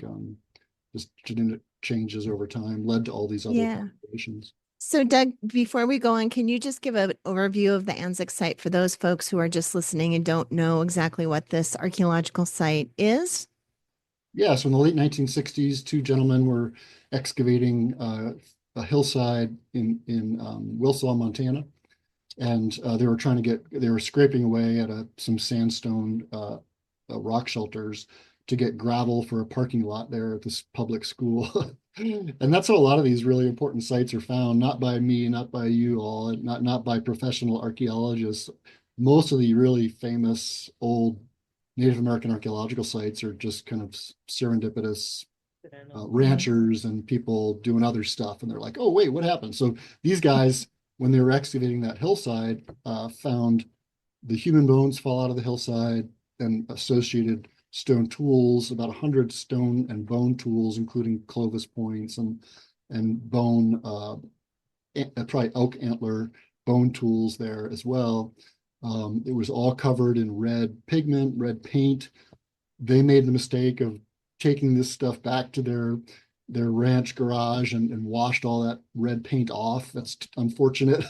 changes over time led to all these other populations. So Doug, before we go on, can you just give an overview of the Anzick site for those folks who are just listening and don't know exactly what this archaeological site is? Yeah, so in the late 1960s, two gentlemen were excavating a hillside in Wilsaw, Montana, and they were scraping away at some sandstone rock shelters to get gravel for a parking lot there at this public school. And that's how a lot of these really important sites are found, not by me, not by you all, not by professional archaeologists. Most of the really famous old Native American archaeological sites are just kind of serendipitous ranchers and people doing other stuff. And they're like, oh, wait, what happened? So these guys, when they were excavating that hillside, found the human bones fall out of the hillside and associated stone tools, about 100 stone and bone tools, including Clovis points and bone, probably elk antler bone tools there as well. It was all covered in red pigment, red paint. They made the mistake of taking this stuff back to their ranch garage and washed all that red paint off. That's unfortunate,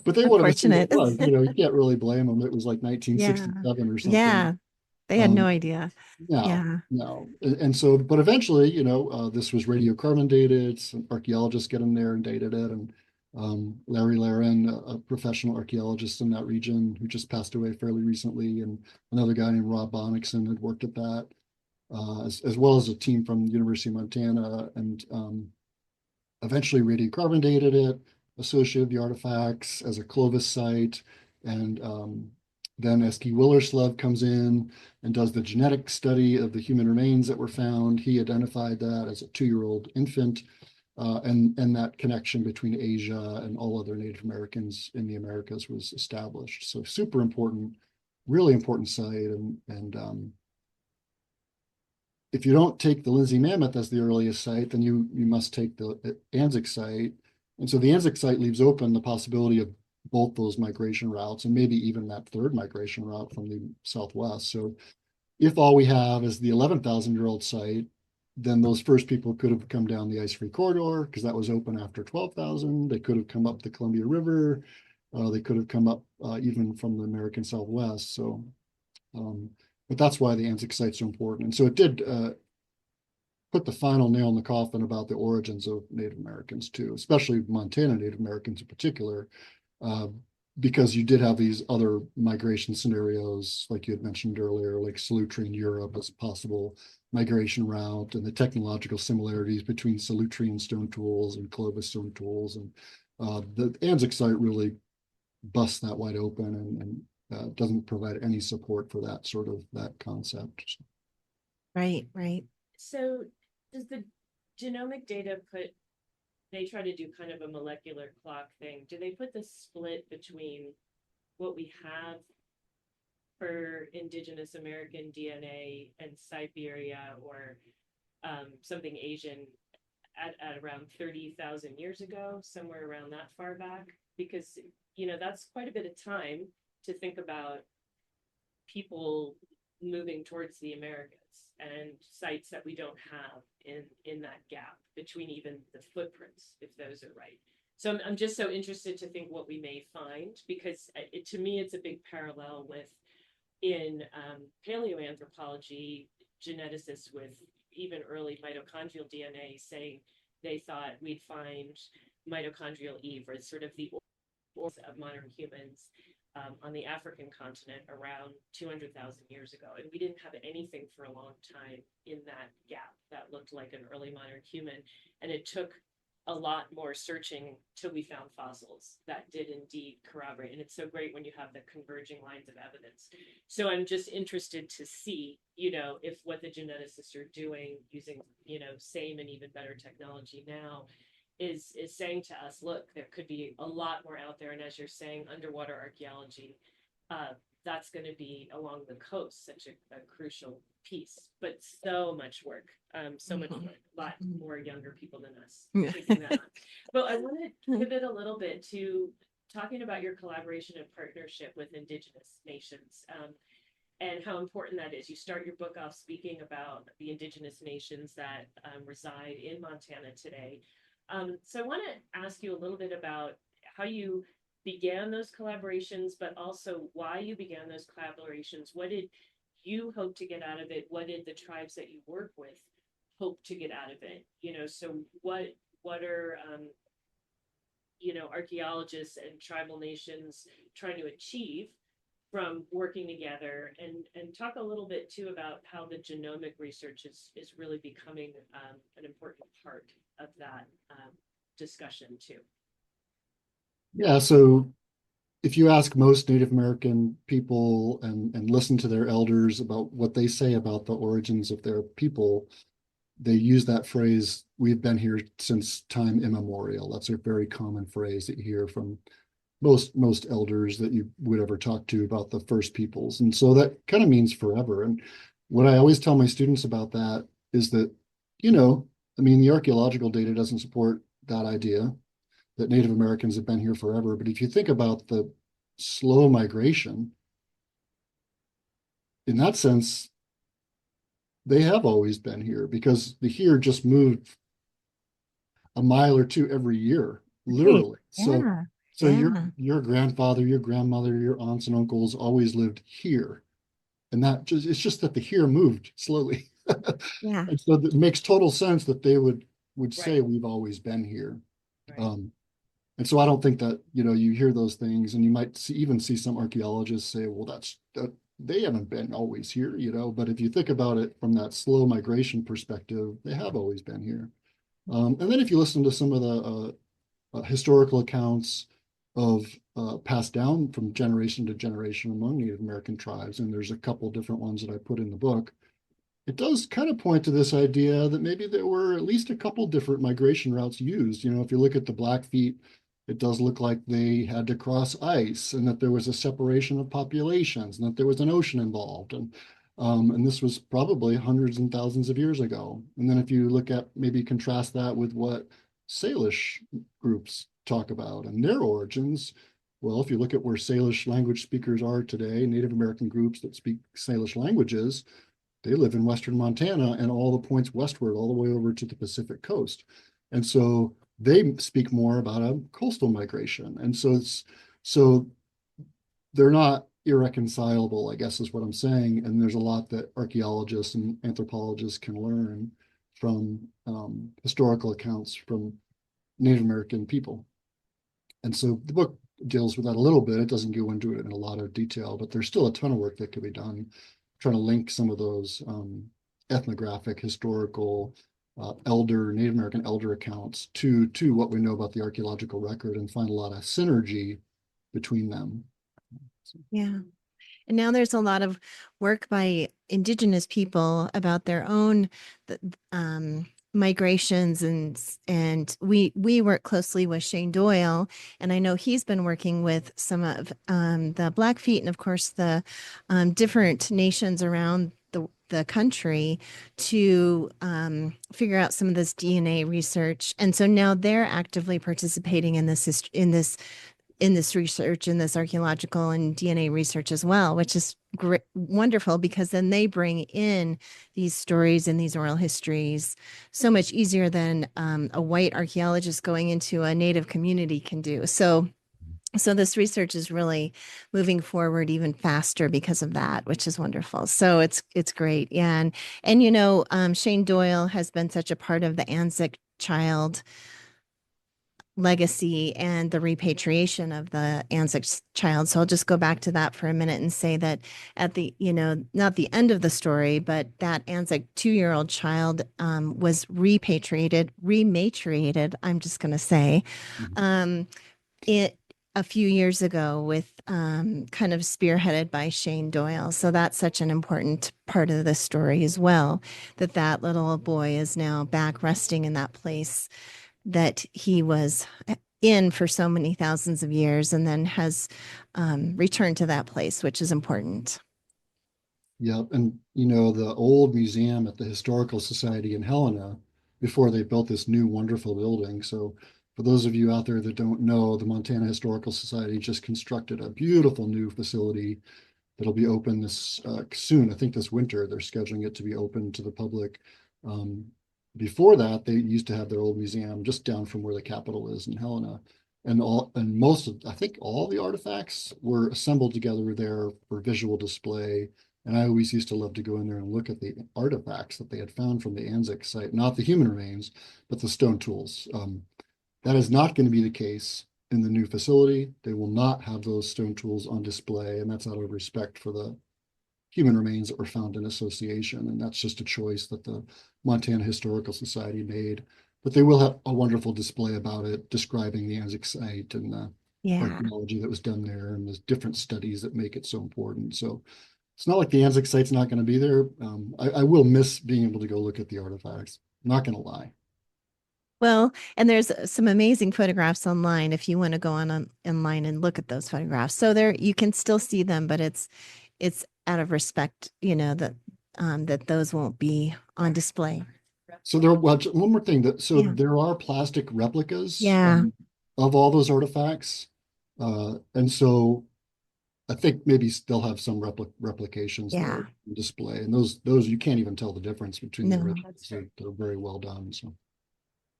but they would have assumed it was. You know, you can't really blame them. It was like 1967 or something. Yeah, they had no idea. No. And so, but eventually, you know, this was radiocarbon dated. Some archaeologists get in there and dated it. And Larry Laren, a professional archaeologist in that region who just passed away fairly recently, and another guy named Rob Bonnickson had worked at that, as well as a team from the University of Montana, and eventually radiocarbon dated it, associated the artifacts as a Clovis site, and then S.T. Willerslev comes in and does the genetic study of the human remains that were found. He identified that as a 2-year-old infant, and that connection between Asia and all other Native Americans in the Americas was established. So super important, really important site. And if you don't take the Lindsey Mammoth as the earliest site, then you must take the Anzick site. And so the Anzick site leaves open the possibility of both those migration routes, and maybe even that third migration route from the southwest. So if all we have is the 11,000-year-old site, then those first people could have come down the ice-free corridor because that was open after 12,000. They could have come up the Columbia River. They could have come up even from the American Southwest. So, but that's why the Anzick site's so important. And so it did put the final nail in the coffin about the origins of Native Americans too, especially Montana Native Americans in particular, because you did have these other migration scenarios, like you had mentioned earlier, like Solutrean Europe as a possible migration route, and the technological similarities between Solutrean stone tools and Clovis stone tools. And the Anzick site really busts that wide open and doesn't provide any support for that concept. Right, right. So does the genomic data they try to do kind of a molecular clock thing. Do they put the split between what we have for Indigenous American DNA and Siberia or something Asian at around 30,000 years ago, somewhere around that far back? Because, that's quite a bit of time to think about people moving towards the Americas and sites that we don't have in that gap between even the footprints, if those are right. So I'm just so interested to think what we may find, because to me, it's a big parallel with in paleoanthropology, geneticists with even early mitochondrial DNA saying they thought we'd find mitochondrial Eve, or sort of the origins of modern humans on the African continent around 200,000 years ago. And we didn't have anything for a long time in that gap that looked like an early modern human. And it took a lot more searching till we found fossils that did indeed corroborate. And it's so great when you have the converging lines of evidence. So I'm just interested to see, if what the geneticists are doing using, same and even better technology now is saying to us, look, there could be a lot more out there. And as you're saying, underwater archaeology, that's going to be along the coast, such a crucial piece, but so much work, so much work, a lot more younger people than us taking that on. But I want to pivot a little bit to talking about your collaboration and partnership with Indigenous nations, and how important that is. You start your book off speaking about the Indigenous nations that reside in Montana today. So I want to ask you a little bit about how you began those collaborations, but also why you began those collaborations. What did you hope to get out of it? What did the tribes that you work with hope to get out of it? So what are archaeologists and tribal nations trying to achieve from working together, and talk a little bit too about how the genomic research is really becoming an important part of that discussion too. Yeah, so if you ask most Native American people and listen to their elders about what they say about the origins of their people, they use that phrase, we've been here since time immemorial. That's a very common phrase that you hear from most elders that you would ever talk to about the first peoples. And so that kind of means forever. And what I always tell my students about that is that, the archaeological data doesn't support that idea that Native Americans have been here forever. But if you think about the slow migration, in that sense, they have always been here, because the here just moved a mile or two every year, literally. Yeah. So your grandfather, your grandmother, your aunts and uncles always lived here. And it's just that the here moved slowly. Yeah. And so it makes total sense that they would say Right. we've always been here. Right. And so I don't think that, you hear those things, and you might even see some archaeologists say, well, they haven't been always here, but if you think about it from that slow migration perspective, they have always been here. And then if you listen to some of the historical accounts of passed down from generation to generation among Native American tribes, and there's a couple different ones that I put in the book, it does kind of point to this idea that maybe there were at least a couple different migration routes used. If you look at the Blackfeet, it does look like they had to cross ice, and that there was a separation of populations, and that there was an ocean involved. And this was probably hundreds and thousands of years ago. And then if you look at, maybe contrast that with what Salish groups talk about and their origins, Well, if you look at where Salish language speakers are today, Native American groups that speak Salish languages, they live in Western Montana and all the points westward, all the way over to the Pacific coast. And so they speak more about a coastal migration. And so they're not irreconcilable, I guess is what I'm saying. And there's a lot that archaeologists and anthropologists can learn from historical accounts from Native American people. And so the book deals with that a little bit. It doesn't go into it in a lot of detail, but there's still a ton of work that could be done trying to link some of those ethnographic, historical, Native American elder accounts to what we know about the archaeological record and find a lot of synergy between them. Yeah. And now there's a lot of work by Indigenous people about their own migrations, and we work closely with Shane Doyle, and I know he's been working with some of the Blackfeet and of course the different nations around the country to figure out some of this DNA research. And so now they're actively participating in this research, in this archaeological and DNA research as well, which is great, wonderful, because then they bring in these stories and these oral histories so much easier than a white archaeologist going into a Native community can do. So this research is really moving forward even faster because of that, which is wonderful. So it's great. Yeah. And Shane Doyle has been such a part of the Anzick child legacy and the repatriation of the Anzick child. So I'll just go back to that for a minute and say that at the, not the end of the story, but that Anzick 2-year-old child was rematriated, I'm just going to say, a few years ago with kind of spearheaded by Shane Doyle. So that's such an important part of the story as well, that little boy is now back resting in that place that he was in for so many thousands of years, and then has returned to that place, which is important. Yeah, and the old museum at the Historical Society in Helena, before they built this new wonderful building. So for those of you out there that don't know, the Montana Historical Society just constructed a beautiful new facility that'll be open this soon. I think this winter they're scheduling it to be open to the public. Before that, they used to have their old museum just down from where the Capitol is in Helena. And I think all the artifacts were assembled together there for visual display. And I always used to love to go in there and look at the artifacts that they had found from the Anzick site, not the human remains, but the stone tools. That is not going to be the case in the new facility. They will not have those stone tools on display, and that's out of respect for the human remains that were found in association. And that's just a choice that the Montana Historical Society made. But they will have a wonderful display about it, describing the Anzick site and the archaeology that was done there and the different studies that make it so important. So it's not like the Anzick site's not going to be there. I will miss being able to go look at the artifacts. I'm not going to lie. Well, and there's some amazing photographs online if you want to go online and look at those photographs. So there you can still see them, but it's out of respect, that those won't be on display. So one more thing there are plastic replicas of all those artifacts. And so I think maybe they'll have some replications there on display. And those you can't even tell the difference between the originals. They're very well done. So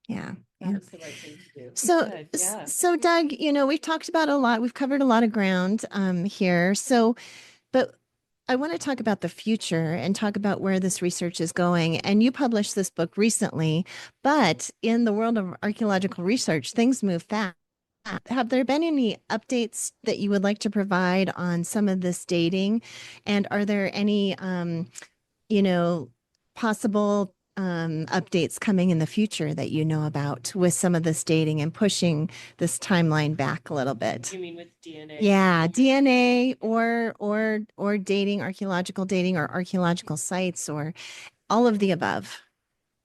yeah. That's the right thing to do. So Doug, we've talked about a lot. We've covered a lot of ground here. But I want to talk about the future and talk about where this research is going. And you published this book recently, but in the world of archaeological research, things move fast. Have there been any updates that you would like to provide on some of this dating? And are there any, possible updates coming in the future that you know about with some of this dating and pushing this timeline back a little bit? You mean with DNA? Yeah, DNA or dating, archaeological dating, or archaeological sites, or all of the above.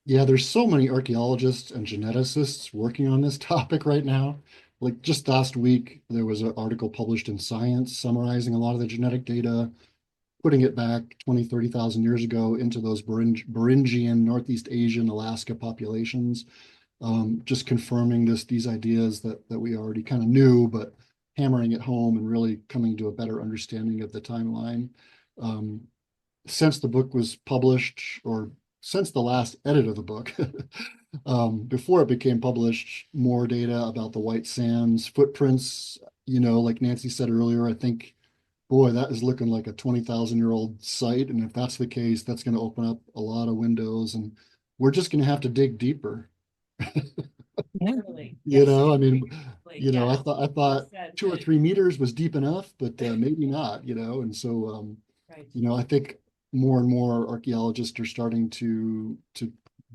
Yeah, there's so many archaeologists and geneticists working on this topic right now. Like just last week, there was an article published in Science summarizing a lot of the genetic data, putting it back 20, 30,000 years ago into those Beringian, Northeast Asian, Alaska populations, just confirming these ideas that we already kind of knew, but hammering it home and really coming to a better understanding of the timeline. Since the book was published, or since the last edit of the book, before it became published, more data about the White Sands footprints, like Nancy said earlier, I think, boy, that is looking like a 20,000-year-old site. And if that's the case, that's going to open up a lot of windows, and we're just going to have to dig deeper. Totally. I mean, Yeah. I thought Well said. 2 or 3 meters was deep enough, but maybe not, and so Right. I think more and more archaeologists are starting to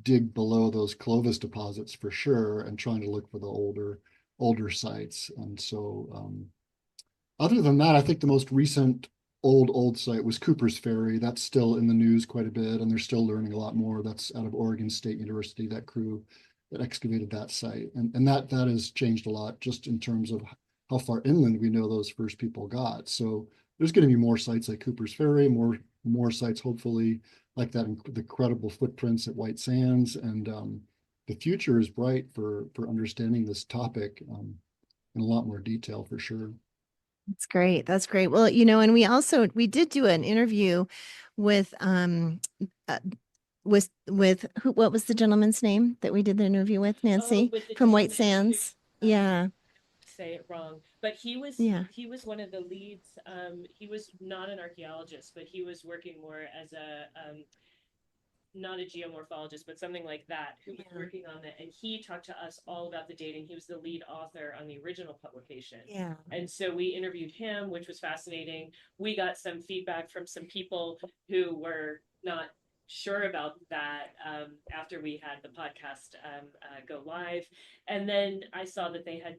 dig below those Clovis deposits for sure, and trying to look for the older sites. And so other than that, I think the most recent old site was Cooper's Ferry. That's still in the news quite a bit, and they're still learning a lot more. That's out of Oregon State University, that crew that excavated that site. And that has changed a lot just in terms of how far inland we know those first people got. So there's going to be more sites like Cooper's Ferry, more sites hopefully like that, the credible footprints at White Sands. And the future is bright for understanding this topic in a lot more detail for sure. That's great. That's great. Well, and we did do an interview with what was the gentleman's name that we did the interview with, Nancy, with the from White gentleman Sands? Yeah. Say it wrong, but he was one of the leads. He was not an archaeologist, but he was working more as a not a geomorphologist, but something like that, who was working on that. And he talked to us all about the dating. He was the lead author on the original publication. Yeah. And so we interviewed him, which was fascinating. We got some feedback from some people who were not sure about that after we had the podcast go live. And then I saw that they had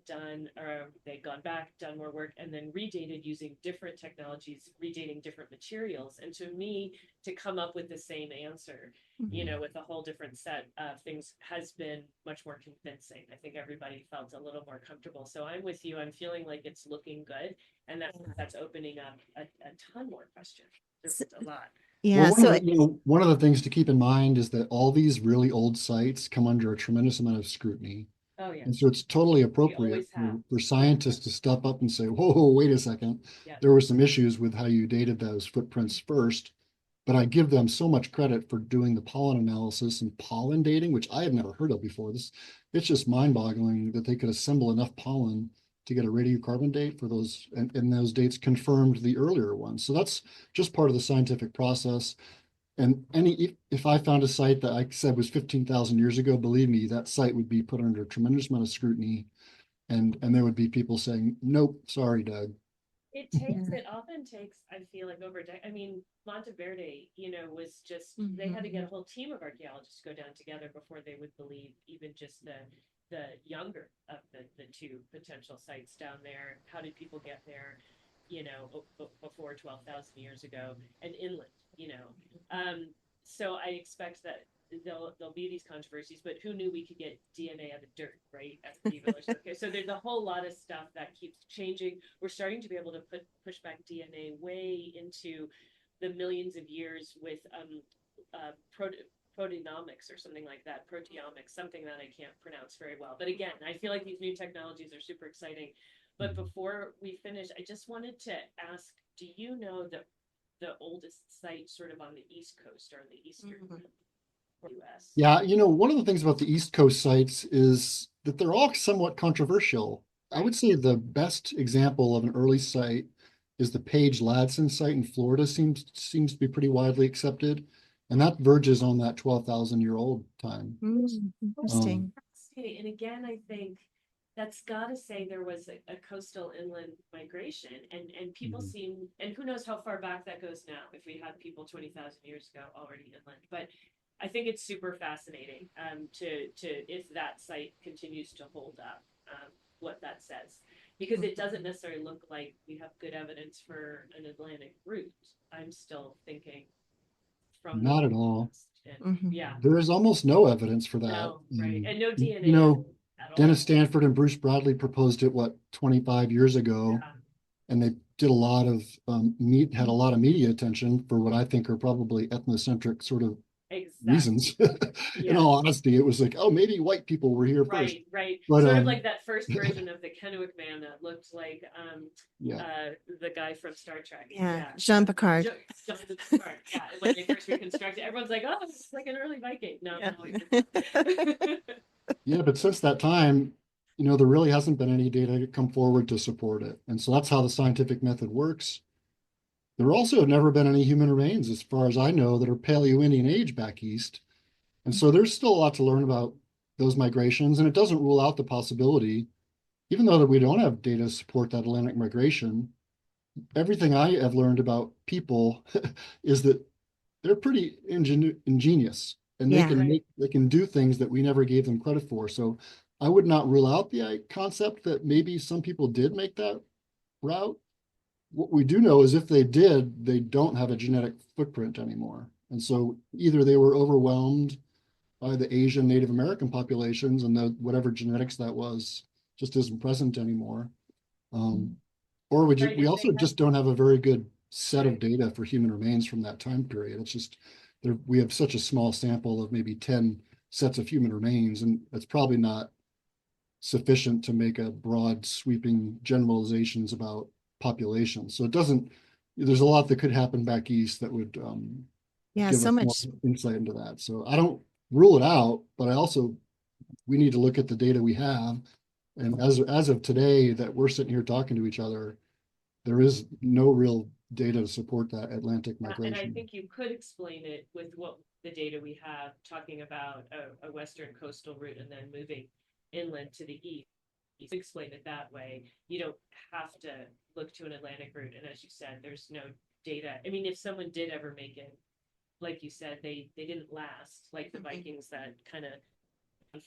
they'd gone back, done more work, and then redated using different technologies, redating different materials. And to me, to come up with the same answer, with a whole different set of things, has been much more convincing. I think everybody felt a little more comfortable. So I'm with you. I'm feeling like it's looking good, and that's opening up a ton more questions. Just a lot. Yeah. Well, one of the things to keep in mind is that all these really old sites come under a tremendous amount of scrutiny. Oh, yeah. And so it's totally appropriate for scientists to step up and say, whoa, wait a second. Yeah. There were some issues with how you dated those footprints first. But I give them so much credit for doing the pollen analysis and pollen dating, which I had never heard of before. It's just mind-boggling that they could assemble enough pollen to get a radiocarbon date for those, and those dates confirmed the earlier ones. So that's just part of the scientific process. And if I found a site that I said was 15,000 years ago, believe me, that site would be put under a tremendous amount of scrutiny, and there would be people saying, nope, sorry, Doug. It often takes, I feel like, over a decade. I mean, Monteverde, was just, they had to get a whole team of archaeologists to go down together before they would believe even just the younger of the two potential sites down there. How did people get there, before 12,000 years ago and inland, so I expect that there'll be these controversies, but who knew we could get DNA out of dirt, right? Okay, so there's a whole lot of stuff that keeps changing. We're starting to be able to push back DNA way into the millions of years with proteomics or something like that, proteomics, something that I can't pronounce very well. But again, I feel like these new technologies are super exciting. But before we finish, I just wanted to ask, do you know the oldest site sort of on the East Coast or in the eastern US? Yeah, one of the things about the East Coast sites is that they're all somewhat controversial. Right. I would say the best example of an early site is the Page Ladson site in Florida. Seems to be pretty widely accepted. And that verges on that 12,000-year-old time. Interesting. And again, I think that's got to say there was a coastal inland migration, and people seem, and who knows how far back that goes now, if we had people 20,000 years ago already inland. But I think it's super fascinating to if that site continues to hold up, what that says, because it doesn't necessarily look like we have good evidence for an Atlantic route. I'm still thinking not at all. Yeah, there is almost no evidence for that. No, right, and no DNA. Dennis Stanford and Bruce Bradley proposed it 25 years ago, and they did a lot of had a lot of media attention for what I think are probably ethnocentric sort of reasons. In Yeah. all honesty, it was like, oh, maybe white people were here first. Right. But Sort of like that first version of the Kennewick man that looked like the guy from Star Trek. Yeah. Jean Picard. Jean Picard. Yeah. When they first reconstructed, everyone's like, oh, it's like an early Viking. No, Yeah. no. Yeah, but since that time, there really hasn't been any data to come forward to support it. And so that's how the scientific method works. There also have never been any human remains, as far as I know, that are Paleo-Indian age back east. And so there's still a lot to learn about those migrations, and it doesn't rule out the possibility, even though that we don't have data to support that Atlantic migration. Everything I have learned about people is that they're pretty ingenious, and Yeah. they can do things that we never gave them credit for. So I would not rule out the concept that maybe some people did make that route. What we do know is if they did, they don't have a genetic footprint anymore. And so either they were overwhelmed by the Asian Native American populations and whatever genetics that was just isn't present anymore. Or we also just don't have a very good set of data for human remains from that time period. It's just we have such a small sample of maybe 10 sets of human remains, and it's probably not sufficient to make a broad sweeping generalizations about population. So there's a lot that could happen back east that would Yeah, give so us much. more insight into that. So I don't rule it out, but we need to look at the data we have. And as of today that we're sitting here talking to each other, there is no real data to support that Atlantic migration. And I think you could explain it with what the data we have, talking about a western coastal route and then moving inland to the east. You explain it that way. You don't have to look to an Atlantic route. And as you said, there's no data. I mean, if someone did ever make it, like you said, they didn't last, like the Vikings that kind of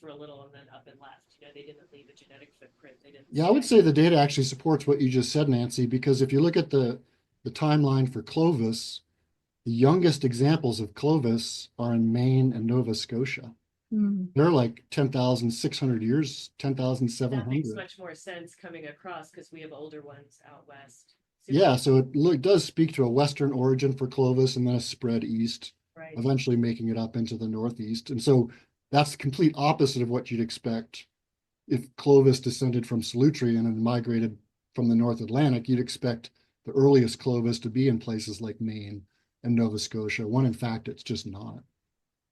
for a little and then up and left. They didn't leave a genetic footprint. They didn't. Yeah, I would say the data actually supports what you just said, Nancy, because if you look at the timeline for Clovis, the youngest examples of Clovis are in Maine and Nova Scotia. They're like 10,600 years, 10,700. That makes much more sense coming across because we have older ones out west. Yeah, so it does speak to a western origin for Clovis and then a spread east, eventually making it up into the northeast. And so that's the complete opposite of what you'd expect. If Clovis descended from Solutrean and migrated from the North Atlantic, you'd expect the earliest Clovis to be in places like Maine and Nova Scotia, when in fact it's just not.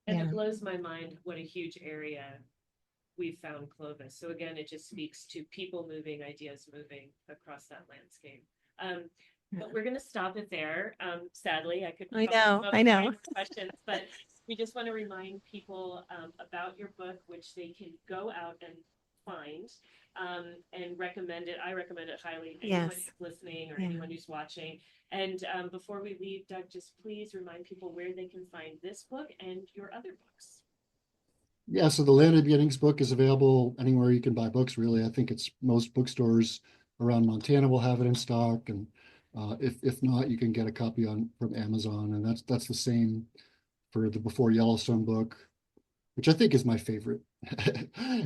And it blows my mind what a huge area we've found Clovis. So again, it just speaks to people moving, ideas moving across that landscape. But we're going to stop it there. Sadly, I know. Questions, but we just want to remind people about your book, which they can go out and find and recommend it. I recommend it highly. Anyone who's listening or anyone who's watching. And before we leave, Doug, just please remind people where they can find this book and your other books. Yeah, so the Land of Beginnings book is available anywhere you can buy books, really. I think it's most bookstores around Montana will have it in stock, and if not, you can get a copy from Amazon, and that's the same for the Before Yellowstone book, which I think is my favorite,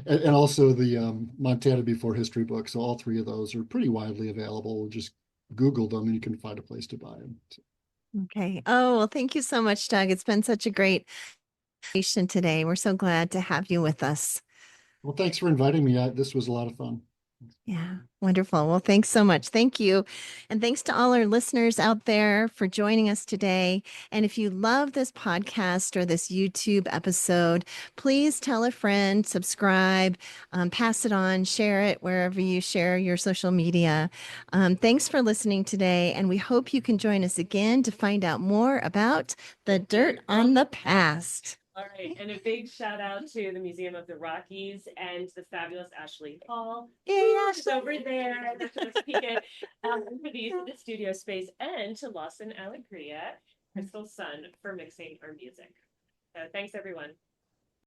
and also the Montana Before History book. So all three of those are pretty widely available. Just Google them and you can find a place to buy them. Okay. Oh, well, thank you so much, Doug. It's been such a great conversation today. We're so glad to have you with us. Well, thanks for inviting me. This was a lot of fun. Yeah, wonderful. Well, thanks so much. Thank you. And thanks to all our listeners out there for joining us today. And if you love this podcast or this YouTube episode, please tell a friend, subscribe, pass it on, share it wherever you share your social media. Thanks for listening today. And we hope you can join us again to find out more about the dirt on the past. All right, and a big shout out to the Museum of the Rockies and the fabulous Ashley Hall. She's over there. For the use of the studio space, and to Lawson Alegria, Crystal Sun, for mixing our music. So thanks, everyone.